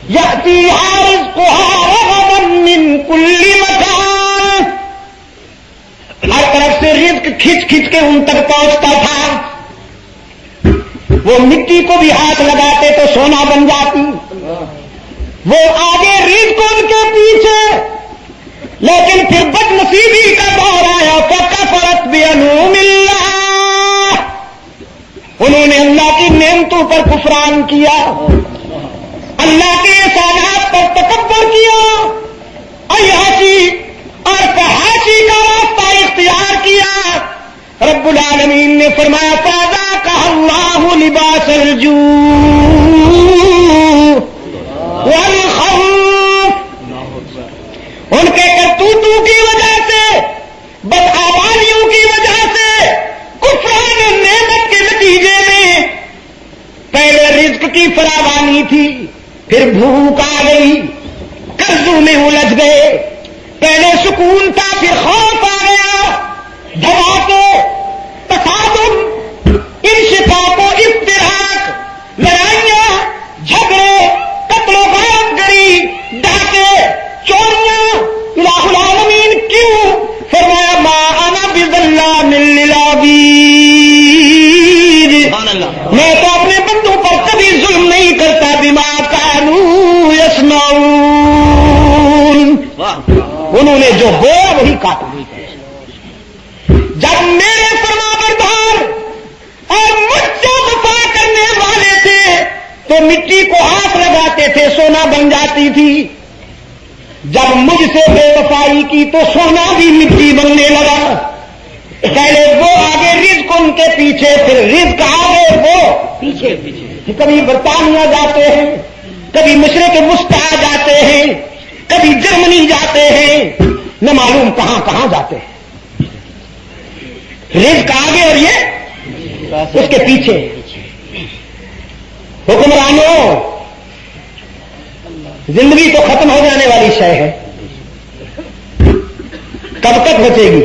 یأتیہا رزقہا رغدا من کل مکان، ہر طرف سے رزق کھچ کھچ کے ان تک پہنچتا تھا. وہ مٹی کو بھی ہاتھ لگاتے تو سونا بن جاتی. وہ آگے رزق ان کے پیچھے، لیکن پھر بد نصیبی کا دور آیا. فکفرت بانعم اللہ، انہوں نے اللہ کی نعمتوں پر کفران کیا، اللہ کے احسانات پر تکبر کیا، عیاشی اور فحاشی کا راستہ اختیار کیا. رب العالمین نے فرمایا فذاقها اللہ لباس الجوع والخوف. ان کے کرتوتوں کی وجہ سے، بدآبادیوں کی وجہ سے، کفران نعمت کے نتیجے میں پہلے رزق کی فراوانی تھی، پھر بھوک آ گئی، قرضوں میں الجھ گئے. پہلے سکون تھا، پھر خوف آ گیا، دھماکے، تصادم، انشقاق و افتراق، لڑائیاں، جھگڑے، قتل و غارت گری، ڈاکے، چوریاں. الہ العالمین کیوں؟ فرمایا ما انا بظلام للعبید، میں تو اپنے بندوں پر کبھی ظلم نہیں کرتا. بما کانوا یصنعون، انہوں نے جو بویا وہی کاٹا. جب میرے فرمانبردار اور مجھ سے وفا کرنے والے تھے تو مٹی کو ہاتھ لگاتے تھے، سونا بن جاتی تھی. جب مجھ سے بے وفائی کی تو سونا بھی مٹی بننے لگا. پہلے وہ آگے رزق ان کے پیچھے، پھر رزق آگے وہ پیچھے. کبھی برطانیہ جاتے ہیں، کبھی مشرق وسطی آ جاتے ہیں، کبھی جرمنی جاتے ہیں، نہ معلوم کہاں کہاں جاتے ہیں. رزق آگے اور یہ اس کے پیچھے. حکمرانوں، زندگی تو ختم ہو جانے والی شے ہے، کب تک بچے گی؟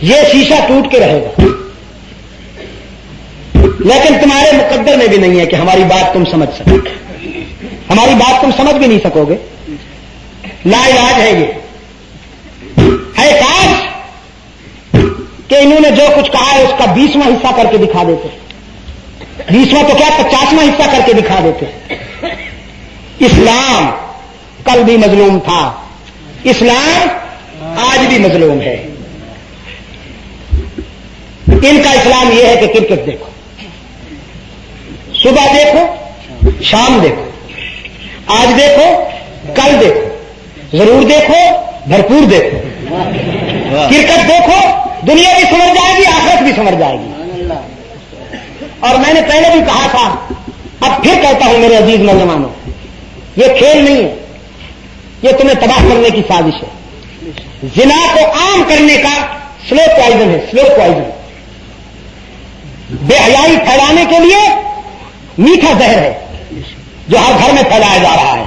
یہ شیشہ ٹوٹ کے رہے گا. لیکن تمہارے مقدر میں بھی نہیں ہے کہ ہماری بات تم سمجھ سکو. ہماری بات تم سمجھ بھی نہیں سکو گے. لا علاج ہے. یہ ہے کاش کہ انہوں نے جو کچھ کہا ہے اس کا 20واں حصہ کر کے دکھا دیتے. 20واں تو کیا 50واں حصہ کر کے دکھا دیتے. اسلام کل بھی مظلوم تھا، اسلام آج بھی مظلوم ہے. ان کا اسلام یہ ہے کہ کرکٹ دیکھو، صبح دیکھو، شام دیکھو، آج دیکھو، کل دیکھو، ضرور دیکھو، بھرپور دیکھو. کرکٹ دیکھو، دنیا بھی سمجھ جائے گی، آخرت بھی سمجھ جائے گی. اور میں نے پہلے بھی کہا تھا، اب پھر کہتا ہوں میرے عزیز نوجوانوں، یہ کھیل نہیں ہے، یہ تمہیں تباہ کرنے کی سازش ہے. زنا کو عام کرنے کا سلو پوائزن ہے، سلو پوائزن. بے حیائی پھیلانے کے لیے میٹھا زہر ہے جو ہر گھر میں پھیلایا جا رہا ہے.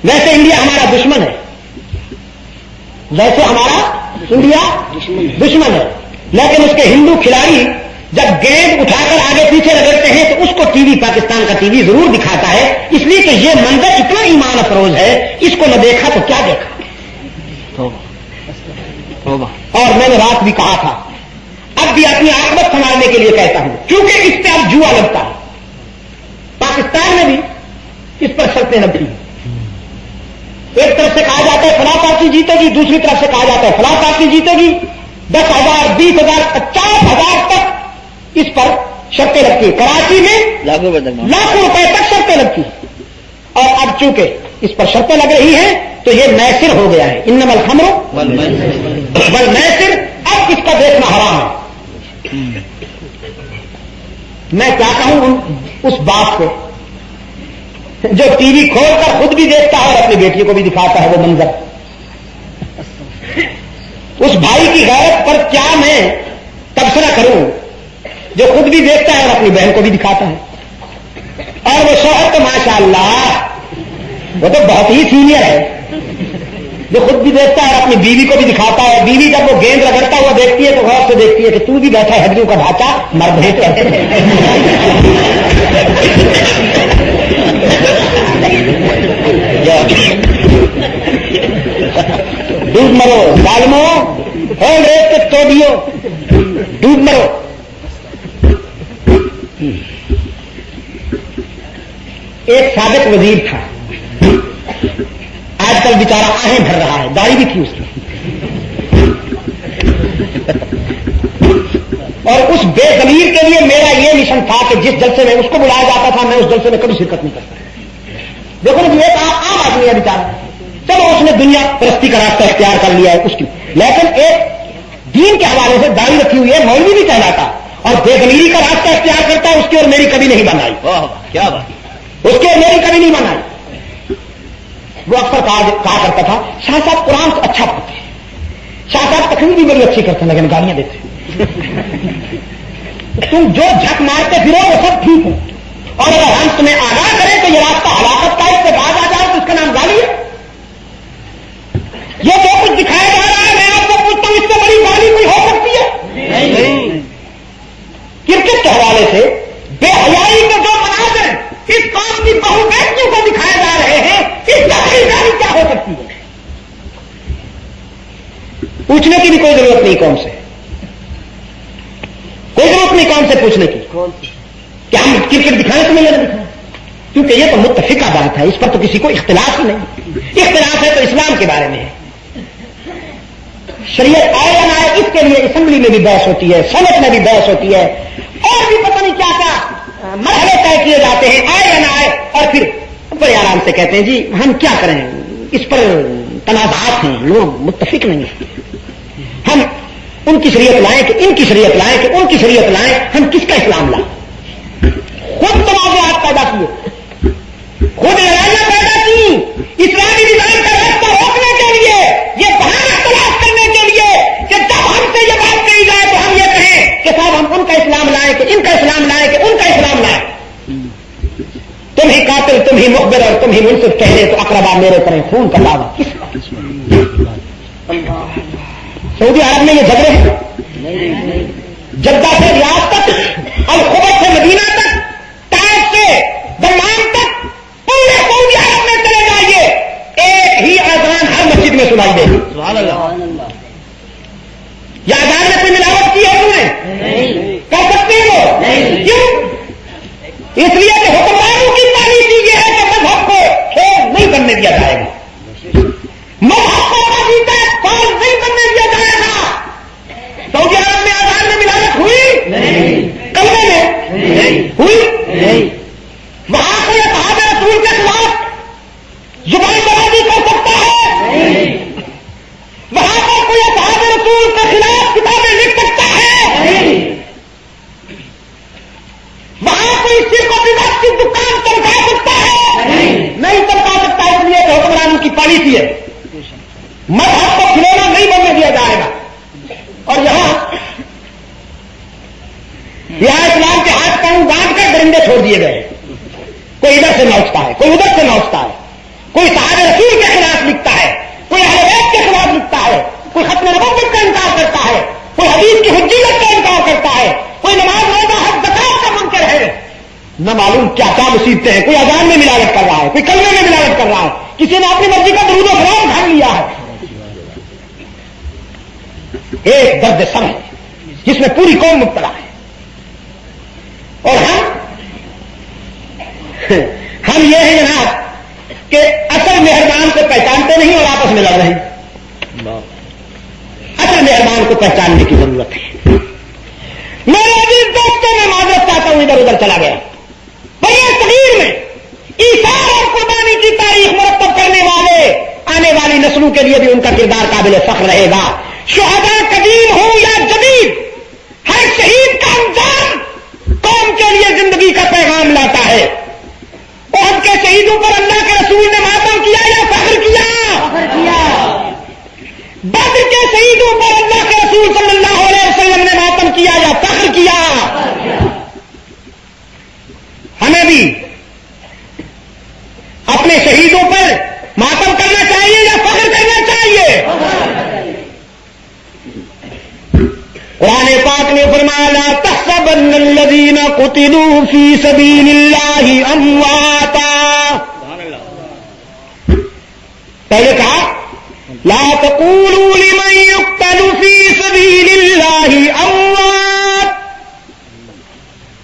ویسے انڈیا ہمارا دشمن ہے، ویسے ہمارا انڈیا دشمن ہے، لیکن اس کے ہندو کھلاڑی جب گیند اٹھا کر آگے پیچھے رگڑتے ہیں تو اس کو ٹی وی، پاکستان کا ٹی وی ضرور دکھاتا ہے، اس لیے کہ یہ منظر اتنا ایمان افروز ہے، اس کو نہ دیکھا تو کیا دیکھا۔ اور میں نے رات بھی کہا تھا، اب بھی اپنی عاقبت سنبھالنے کے لیے کہتا ہوں، کیونکہ اس پہ اب جوا لگتا ہے۔ پاکستان میں بھی اس پر شرطیں لگتی ہیں، ایک طرف سے کہا جاتا ہے فلاں پارٹی جیتے گی، دوسری طرف سے کہا جاتا ہے فلاں پارٹی جیتے گی، 10,000 20,000 50,000 تک اس پر شرطیں لگتی ہیں۔ کراچی میں لاکھوں روپے تک شرطیں لگتی ہیں، اور اب چونکہ اس پر شرطیں لگ رہی ہیں تو یہ میسر ہو گیا ہے، انما الخمر والمیسر، اب اس کا دیکھنا حرام ہے۔ میں کیا کہوں اس باپ کو جو ٹی وی کھول کر خود بھی دیکھتا ہے اور اپنی بیٹی کو بھی دکھاتا ہے وہ منظر۔ اس بھائی کی غیرت پر کیا میں تبصرہ کروں جو خود بھی دیکھتا ہے اور اپنی بہن کو بھی دکھاتا ہے، اور وہ شوہر تو ماشاءاللہ وہ تو بہت ہی سینئر ہے، جو خود بھی دیکھتا ہے اور اپنی بیوی کو بھی دکھاتا ہے۔ بیوی جب وہ گیند رگڑتا ہوا دیکھتی ہے تو غور سے دیکھتی ہے کہ تو بھی بیٹھا ہے ہڈیوں کا ڈھانچہ، مرد ہے تو ایسے ڈوب مرو ظالمو، ریت کے توڑیو، ڈوب مرو۔ ایک سابق وزیر تھا، آج کل بیچارہ آہیں بھر رہا ہے، داڑھی بھی تھی اس کی، اور اس بے ضمیر کے لیے میرا یہ مشن تھا کہ جس جلسے میں اس کو بلایا جاتا تھا میں اس جلسے میں کبھی شرکت نہیں کرتا۔ دیکھو نا، ایک عام آدمی ہے بیچارہ، چلو اس نے دنیا پرستی کا راستہ اختیار کر لیا ہے اس کی، لیکن ایک دین کے حوالے سے داڑھی رکھی ہوئی ہے، مولوی بھی کہلاتا، اور بے ضمیری کا راستہ اختیار کرتا ہے، اس کی اور میری کبھی نہیں بنائی،
کیا بات،
اس کی اور میری کبھی نہیں بنائی۔ وہ اکثر کہا کرتا تھا شاہ صاحب قرآن سے اچھا پڑھتے ہیں، شاہ صاحب تقریر بھی بڑی اچھی کرتے ہیں لیکن گالیاں دیتے ہیں۔ تم جو جھک مارتے پھرو وہ سب ٹھیک ہو، اور اگر ہم تمہیں آگاہ کریں تو یہ راستہ ہلاکت کا، اس سے بعد آ جاؤ تو اس کا نام گالی ہے۔ یہ جو کچھ دکھایا جا رہا ہے میں آپ کو پوچھتا ہوں، اس سے بڑی گالی کوئی ہو سکتی ہے؟ کرکٹ کے حوالے سے بے حیائی کے جو مناظر اس قوم کی بہو بیٹیوں کو دکھائے جا رہے ہیں، اس سے بڑی گالی کیا ہو سکتی ہے؟ پوچھنے کی بھی کوئی ضرورت نہیں قوم سے، کوئی ضرورت نہیں قوم سے پوچھنے کی کہ ہم کرکٹ دکھائیں تو نہیں یا نہ دکھائیں، کیونکہ یہ تو متفقہ بات ہے، اس پر تو کسی کو اختلاف ہی نہیں۔ اختلاف ہے تو اسلام کے بارے میں ہے، شریعت آئے یا نہ آئے اس کے لیے اسمبلی میں بھی بحث ہوتی ہے، سینٹ میں بھی بحث ہوتی ہے، اور بھی پتہ نہیں کیا کیا مرحلے طے کیے جاتے ہیں، آئے یا نہ آئے، اور پھر بڑے آرام سے کہتے ہیں جی ہم کیا کریں، اس پر تنازعات ہیں، لوگ متفق نہیں ہیں، ہم ان کی شریعت لائیں کہ ان کی شریعت لائیں کہ ان کی شریعت لائیں، ہم کس کا اسلام لائیں؟ خود تنازعات پیدا کیے، خود لڑائیاں پیدا کی، اسلامی نظام کا راستہ روکنے کے لیے، یہ بہانہ تلاش کرنے کے لیے کہ جب ہم سے یہ بات کہی جائے تو ہم یہ کہیں کہ صاحب ہم ان کا اسلام لائیں کہ ان کا اسلام لائیں کہ ان کا اسلام لائیں۔ تم ہی قاتل، تم ہی مخبر اور تم ہی منصف کہنے تو اقربا میرے کریں خون کا دعویٰ کس کا؟ سعودی عرب میں یہ جھگڑے ہیں، جدہ سے ریاض تک، الخبر سے مدینہ تک، طائف سے دمام تک، پورے سعودی عرب میں چلے جائیے، ایک ہی اذان ہر مسجد میں سنائی دے گی۔ یا اذان میں کوئی ملاوٹ کی ہے تم نے؟ کر سکتے ہیں وہ؟ کیوں؟ اس لیے کہ حکمرانوں کی پالیسی یہ ہے کہ مذہب کو کھیل نہیں بننے دیا جائے گا، مذہب کو پالیسی فال نہیں بننے دیا جائے گا۔ سعودی عرب میں اذان میں ملاوٹ ہوئی؟ کلمے میں ہوئی؟ وہاں کوئی اصحاب رسول کے خلاف زبان درازی کر سکتا ہے؟ وہاں پر کوئی اصحاب رسول کے خلاف کتابیں لکھ سکتا ہے؟ وہاں کوئی صرف اپنی بات کی دکان چمکا سکتا ہے؟ نہیں چمکا سکتا، اس لیے کہ حکمرانوں کی پالیسی ہے، مذہب کو کھلونا نہیں بننے دیا جائے گا۔ اور یہاں اسلام کے ہاتھ پاؤں باندھ کر درندے چھوڑ دیے گئے، کوئی ادھر سے نوچتا ہے، کوئی ادھر سے نوچتا ہے، کوئی صحابہ رسول کے خلاف لکھتا ہے، کوئی اہل بیت کے خلاف لکھتا ہے، کوئی ختم نبوت کا انکار کرتا ہے، کوئی حدیث کی حجیت کا انکار کرتا ہے، کوئی نماز نہ معلوم کیا کیا مصیبتیں ہیں. کوئی اذان میں ملاوٹ کر رہا ہے, کوئی کلمے میں ملاوٹ کر رہا ہے, کسی نے اپنی مرضی کا درود و سلام اٹھا لیا ہے. ایک درد سر ہے جس میں پوری قوم مبتلا ہے. اور ہم یہ ہیں جناب کہ اصل مہربان کو پہچانتے نہیں اور آپس میں لڑ رہے ہیں. اصل مہربان کو پہچاننے کی ضرورت ہے. میرے عزیز دوستوں میں معذرت چاہتا ہوں, ادھر ادھر چلا گیا. بڑے صغیر میں ایثار اور قربانی کی تاریخ مرتب کرنے والے آنے والی نسلوں کے لیے بھی ان کا کردار قابل فخر رہے گا. شہداء قدیم ہوں یا جدید, ہر شہید کا انجام قوم کے لیے زندگی کا پیغام لاتا ہے. احد کے شہیدوں پر اللہ کے رسول نے ماتم کیا یا فخر کیا؟ بدر کے شہیدوں پر اللہ کے رسول صلی اللہ علیہ وسلم نے ماتم کیا یا فخر کیا؟ ہمیں بھی اپنے شہیدوں پر ماتم کرنا چاہیے یا فخر کرنا چاہیے؟ قرآن پاک نے فرمایا لا تحسبن الذین قتلوا فی سبیل اللہ امواتا. پہلے کہا لا تقولوا لمن يقتل فی سبیل اللہ اموات.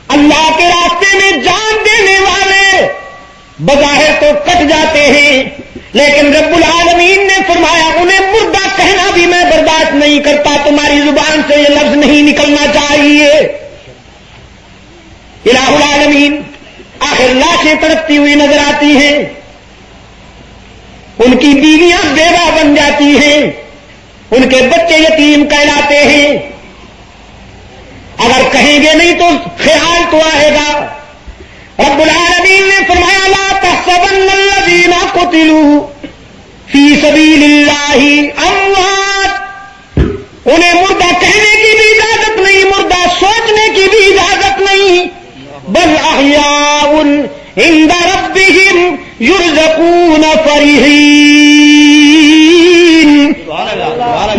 اللہ کے راستے میں جان دینے والے بظاہر تو کٹ جاتے ہیں, لیکن رب العالمین نے فرمایا انہیں مردہ کہنا بھی میں برداشت نہیں کرتا. تمہاری زبان سے یہ لفظ نہیں نکلنا چاہیے. الہ العالمین آخر لاشیں تڑپتی ہوئی نظر آتی ہیں, ان کی بیویاں بیوہ بن جاتی ہیں, ان کے بچے یتیم کہلاتے ہیں. اگر کہیں گے نہیں تو خیال تو آئے گا. رب العالمین نے فرمایا لا تحسبن الذین قتلوا فی سبیل اللہ اموات. انہیں مردہ کہنے کی بھی اجازت نہیں, مردہ سوچنے کی بھی اجازت نہیں. بل احیاء عند ربہم یرزقون فرحین.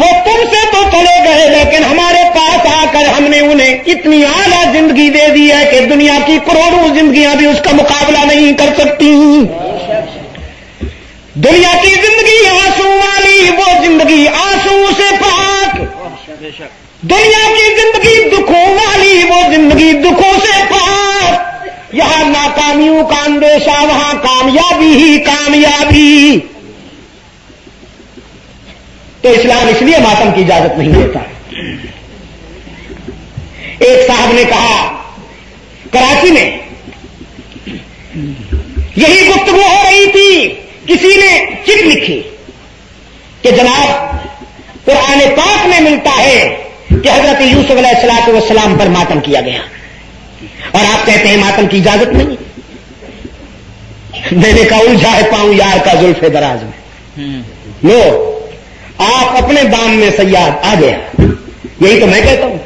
وہ تم سے تو چلے گئے لیکن ہمارے پاس آ کر ہم نے انہیں اتنی اعلیٰ زندگی دے دی ہے کہ دنیا کی کروڑوں زندگیاں بھی اس کا مقابلہ نہیں کر سکتی. دنیا کی زندگی آنسو والی, وہ زندگی آنسو سے پاک. دنیا کی زندگی دکھوں والی, وہ زندگی دکھوں سے پاک. یہاں ناکامیوں کا اندیشہ, وہاں کامیابی ہی کامیابی. تو اسلام اس لیے ماتم کی اجازت نہیں دیتا. ایک صاحب نے کہا کراچی میں یہی گفتگو ہو رہی تھی, کسی نے چٹ لکھی کہ جناب قرآن پاک میں ملتا ہے کہ حضرت یوسف علیہ الصلوۃ والسلام پر ماتم کیا گیا اور آپ کہتے ہیں ماتم کی اجازت نہیں. میں نے کہا الجھا ہے پاؤں یار کا زلف دراز میں. لو آپ اپنے دام میں سیاد آ گیا. یہی تو میں کہتا ہوں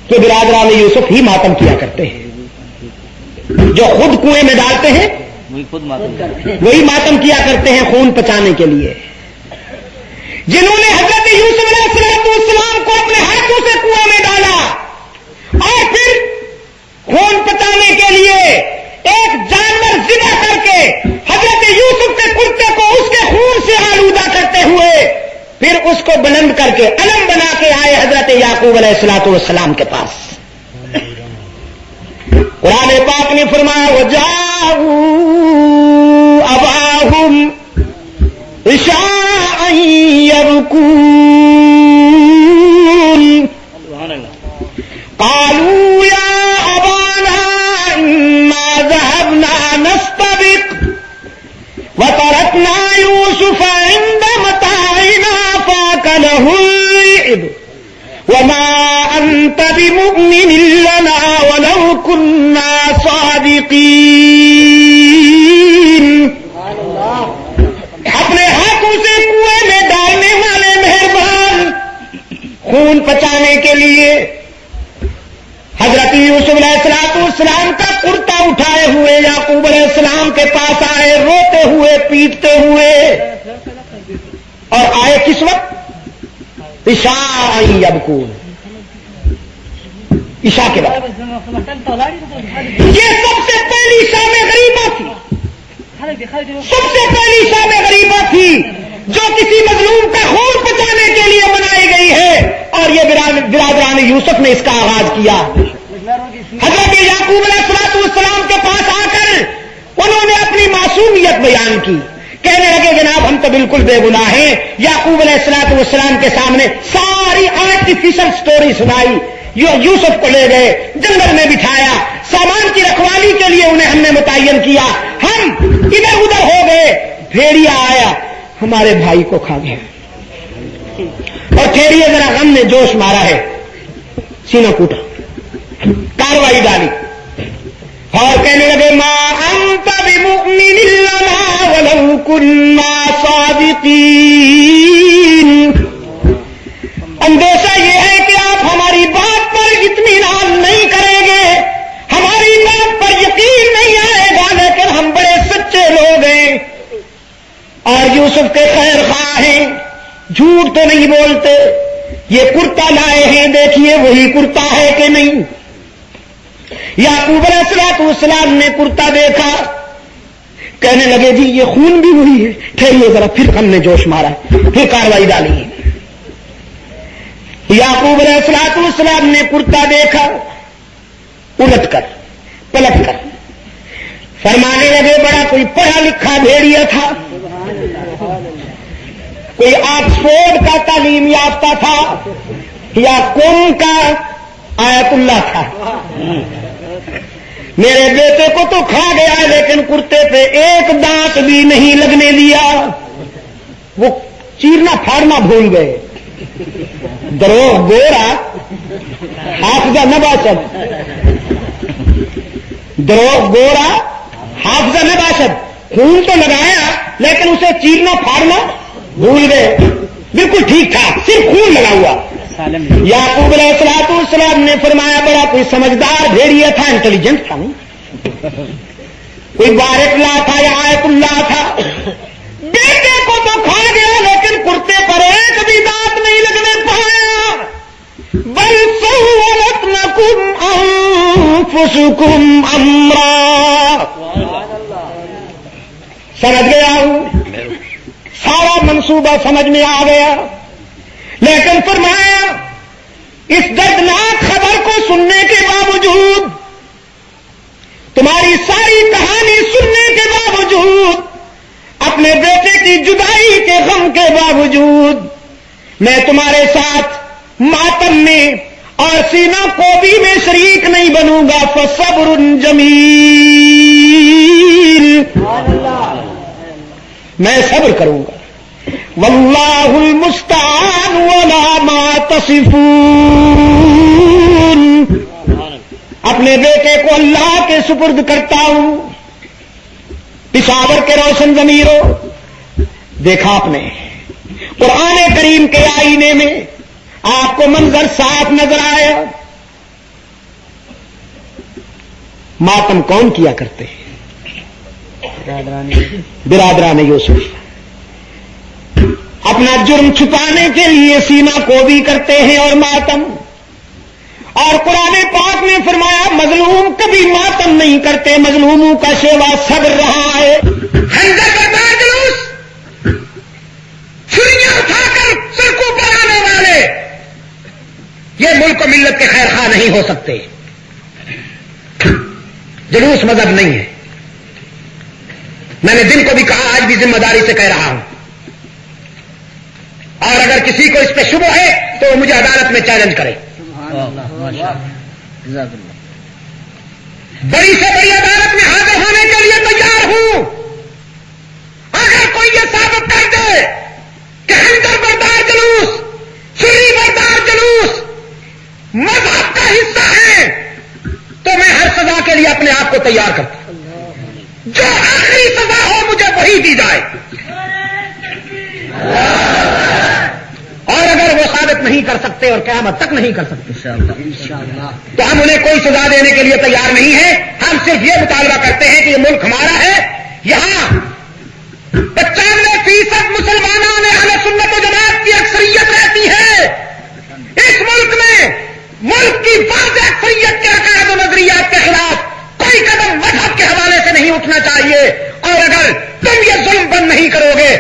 کہ برادران یوسف ہی ماتم کیا کرتے ہیں. جو خود کنویں میں ڈالتے ہیں وہی ماتم کیا کرتے ہیں خون پچانے کے لیے. جنہوں نے حضرت یوسف علیہ السلام کو اپنے ہاتھوں سے کنویں میں ڈالا اور پھر خون پچانے کے لیے ایک جانور ذبح کر کے حضرت یوسف کے کرتے کو اس کے خون سے آلودہ کرتے ہوئے پھر اس کو بلند کر کے علم بنا کے آئے حضرت یعقوب علیہ الصلوۃ والسلام کے پاس. قرآن پاک نے فرمایا وَجَاءُوا أَبَاهُمْ عِشَاءً يَبْكُونَ قَالُوا يَا أَبَانَا إِنَّا ذَهَبْنَا نَسْتَبِقُ وَتَرَكْنَا يُوسُفَ عِندَ مَتَاعِنَا فَأَكَلَهُ الذِّئْبُ وَمَا أَنْتَ بِمُؤْمِنٍ لَنَا وَلَوْ كُنَّا صَادِقِينَ. اپنے ہاتھوں سے کنویں میں ڈالنے والے مہربان, خون پچانے کے لیے حضرت یوسف علیہ السلام کا کرتا اٹھائے ہوئے یعقوب علیہ السلام کے پاس آئے, روتے ہوئے پیٹتے ہوئے. اور آئے کس وقت؟ عشاء یبکون, عشاء کے بعد. سب سے پہلی شام غریبہ تھی جو کسی مظلوم کا خون بچانے کے لیے بنائی گئی ہے، اور یہ برادران یوسف نے اس کا آغاز کیا۔ حضرت یعقوب علیہ السلام کے پاس آ کر انہوں نے اپنی معصومیت بیان کی، کہنے لگے جناب ہم تو بالکل بے گناہ ہیں۔ یعقوب علیہ السلام کے سامنے ساری آرٹیفیشل سٹوری سنائی۔ یوسف کو لے گئے، جنگل میں بٹھایا، سامان کی رکھوالی کے لیے انہیں ہم نے متعین کیا، ہم ادھر ادھر ہو گئے، بھیڑیا آیا ہمارے بھائی کو کھا گیا، اور ٹھہریے ذرا غم نے جوش مارا ہے، سینہ کوٹا، کاروائی ڈالی، اور کہنے لگے ما انت بمؤمن لنا ولو كنا صادقین، اندیشہ یہ ہے کہ آپ ہماری بات پر اطمینان نہیں کریں گے، ہماری بات پر یقین نہیں آئے گا، لیکن ہم بڑے سچے لوگ ہیں اور یوسف کے خیر خواہ ہیں، جھوٹ تو نہیں بولتے۔ یہ کرتا لائے ہیں، دیکھیے وہی کرتا ہے کہ نہیں۔ یعقوب علیہ السلام نے کرتا دیکھا، کہنے لگے جی یہ خون بھی وہی ہے، ٹھہریے ذرا، پھر ہم نے جوش مارا، پھر کاروائی ڈالی۔ یعقوب علیہ السلام نے کرتا دیکھا، الٹ کر پلٹ کر فرمانے لگے بڑا کوئی پڑھا لکھا بھیڑیا تھا، کوئی آکسفورڈ کا تعلیم یافتہ تھا، یا قوم کا آیت اللہ تھا، میرے بیٹے کو تو کھا گیا لیکن کرتے پہ ایک دانت بھی نہیں لگنے دیا، وہ چیرنا پھاڑنا بھول گئے۔ دروغ گورا حافظہ نہ باشد، دروغ گورا حافظہ نہ باشد، خون تو لگایا لیکن اسے چیرنا پھاڑنا بھول گئے، بالکل ٹھیک ٹھاک صرف خون لگا ہوا۔ یعقوب علیہ السلام نے فرمایا بڑا کوئی سمجھدار بھیڑیا تھا، انٹیلیجنٹ تھا، نہیں کوئی بارک اللہ تھا یا آیت اللہ تھا، بیٹے کو تو کھا گیا لیکن کرتے پر ایک بھی دانت نہیں لگنے پایا۔ بل سولت لکم انفسکم امرا، سمجھ گیا ہوں، سارا منصوبہ سمجھ میں آ گیا، لیکن فرمایا اس دردناک خبر کو سننے کے باوجود، تمہاری ساری کہانی سننے کے باوجود، اپنے بیٹے کی جدائی کے غم کے باوجود، میں تمہارے ساتھ ماتم میں اور سینہ کوبی میں شریک نہیں بنوں گا۔ فصبر جمیل، میں صبر کروں گا، واللہ المستعان ولا ما تصفون، اپنے بیٹے کو اللہ کے سپرد کرتا ہوں۔ پشاور کے روشن ضمیروں، دیکھا آپ نے قرآن کریم کے آئینے میں آپ کو منظر صاف نظر آیا، ماتم کون کیا کرتے ہیں؟ برادران یوسف، اپنا جرم چھپانے کے لیے سینہ کو بھی کرتے ہیں اور ماتم، اور قرآن پاک نے فرمایا مظلوم کبھی ماتم نہیں کرتے، مظلوموں کا شیوا صبر رہا ہے۔ خنجر بردار جلوس، چھریاں اٹھا کر سڑکوں پر آنے والے یہ ملک و ملت کے خیر خواہ نہیں ہو سکتے۔ جلوس مذہب نہیں ہے، میں نے دن کو بھی کہا، آج بھی ذمہ داری سے کہہ رہا ہوں، اور اگر کسی کو اس پہ شبہ ہے تو وہ مجھے عدالت میں چیلنج کرے، بڑی سے بڑی عدالت میں حاضر ہونے کے لیے تیار ہوں، اگر کوئی یہ ثابت کر دے کہ خنجر بردار جلوس، چھری بردار جلوس مذہب کا حصہ ہے، تو میں ہر سزا کے لیے اپنے آپ کو تیار کرتا ہوں، جو آخری سزا ہو مجھے وہی دی جائے، اور اگر وہ ثابت نہیں کر سکتے اور قیامت تک نہیں کر سکتے تو ہم انہیں کوئی سزا دینے کے لیے تیار نہیں ہیں۔ ہم صرف یہ مطالبہ کرتے ہیں کہ یہ ملک ہمارا ہے، یہاں 95% مسلمانوں اہل سنت و جماعت کی اکثریت رہتی ہے، اس ملک میں ملک کی واضح اکثریت کے عقائد و نظریات کے خلاف کوئی قدم مذہب کے حوالے سے نہیں اٹھنا چاہیے، اور اگر تم یہ ظلم بند نہیں کرو گے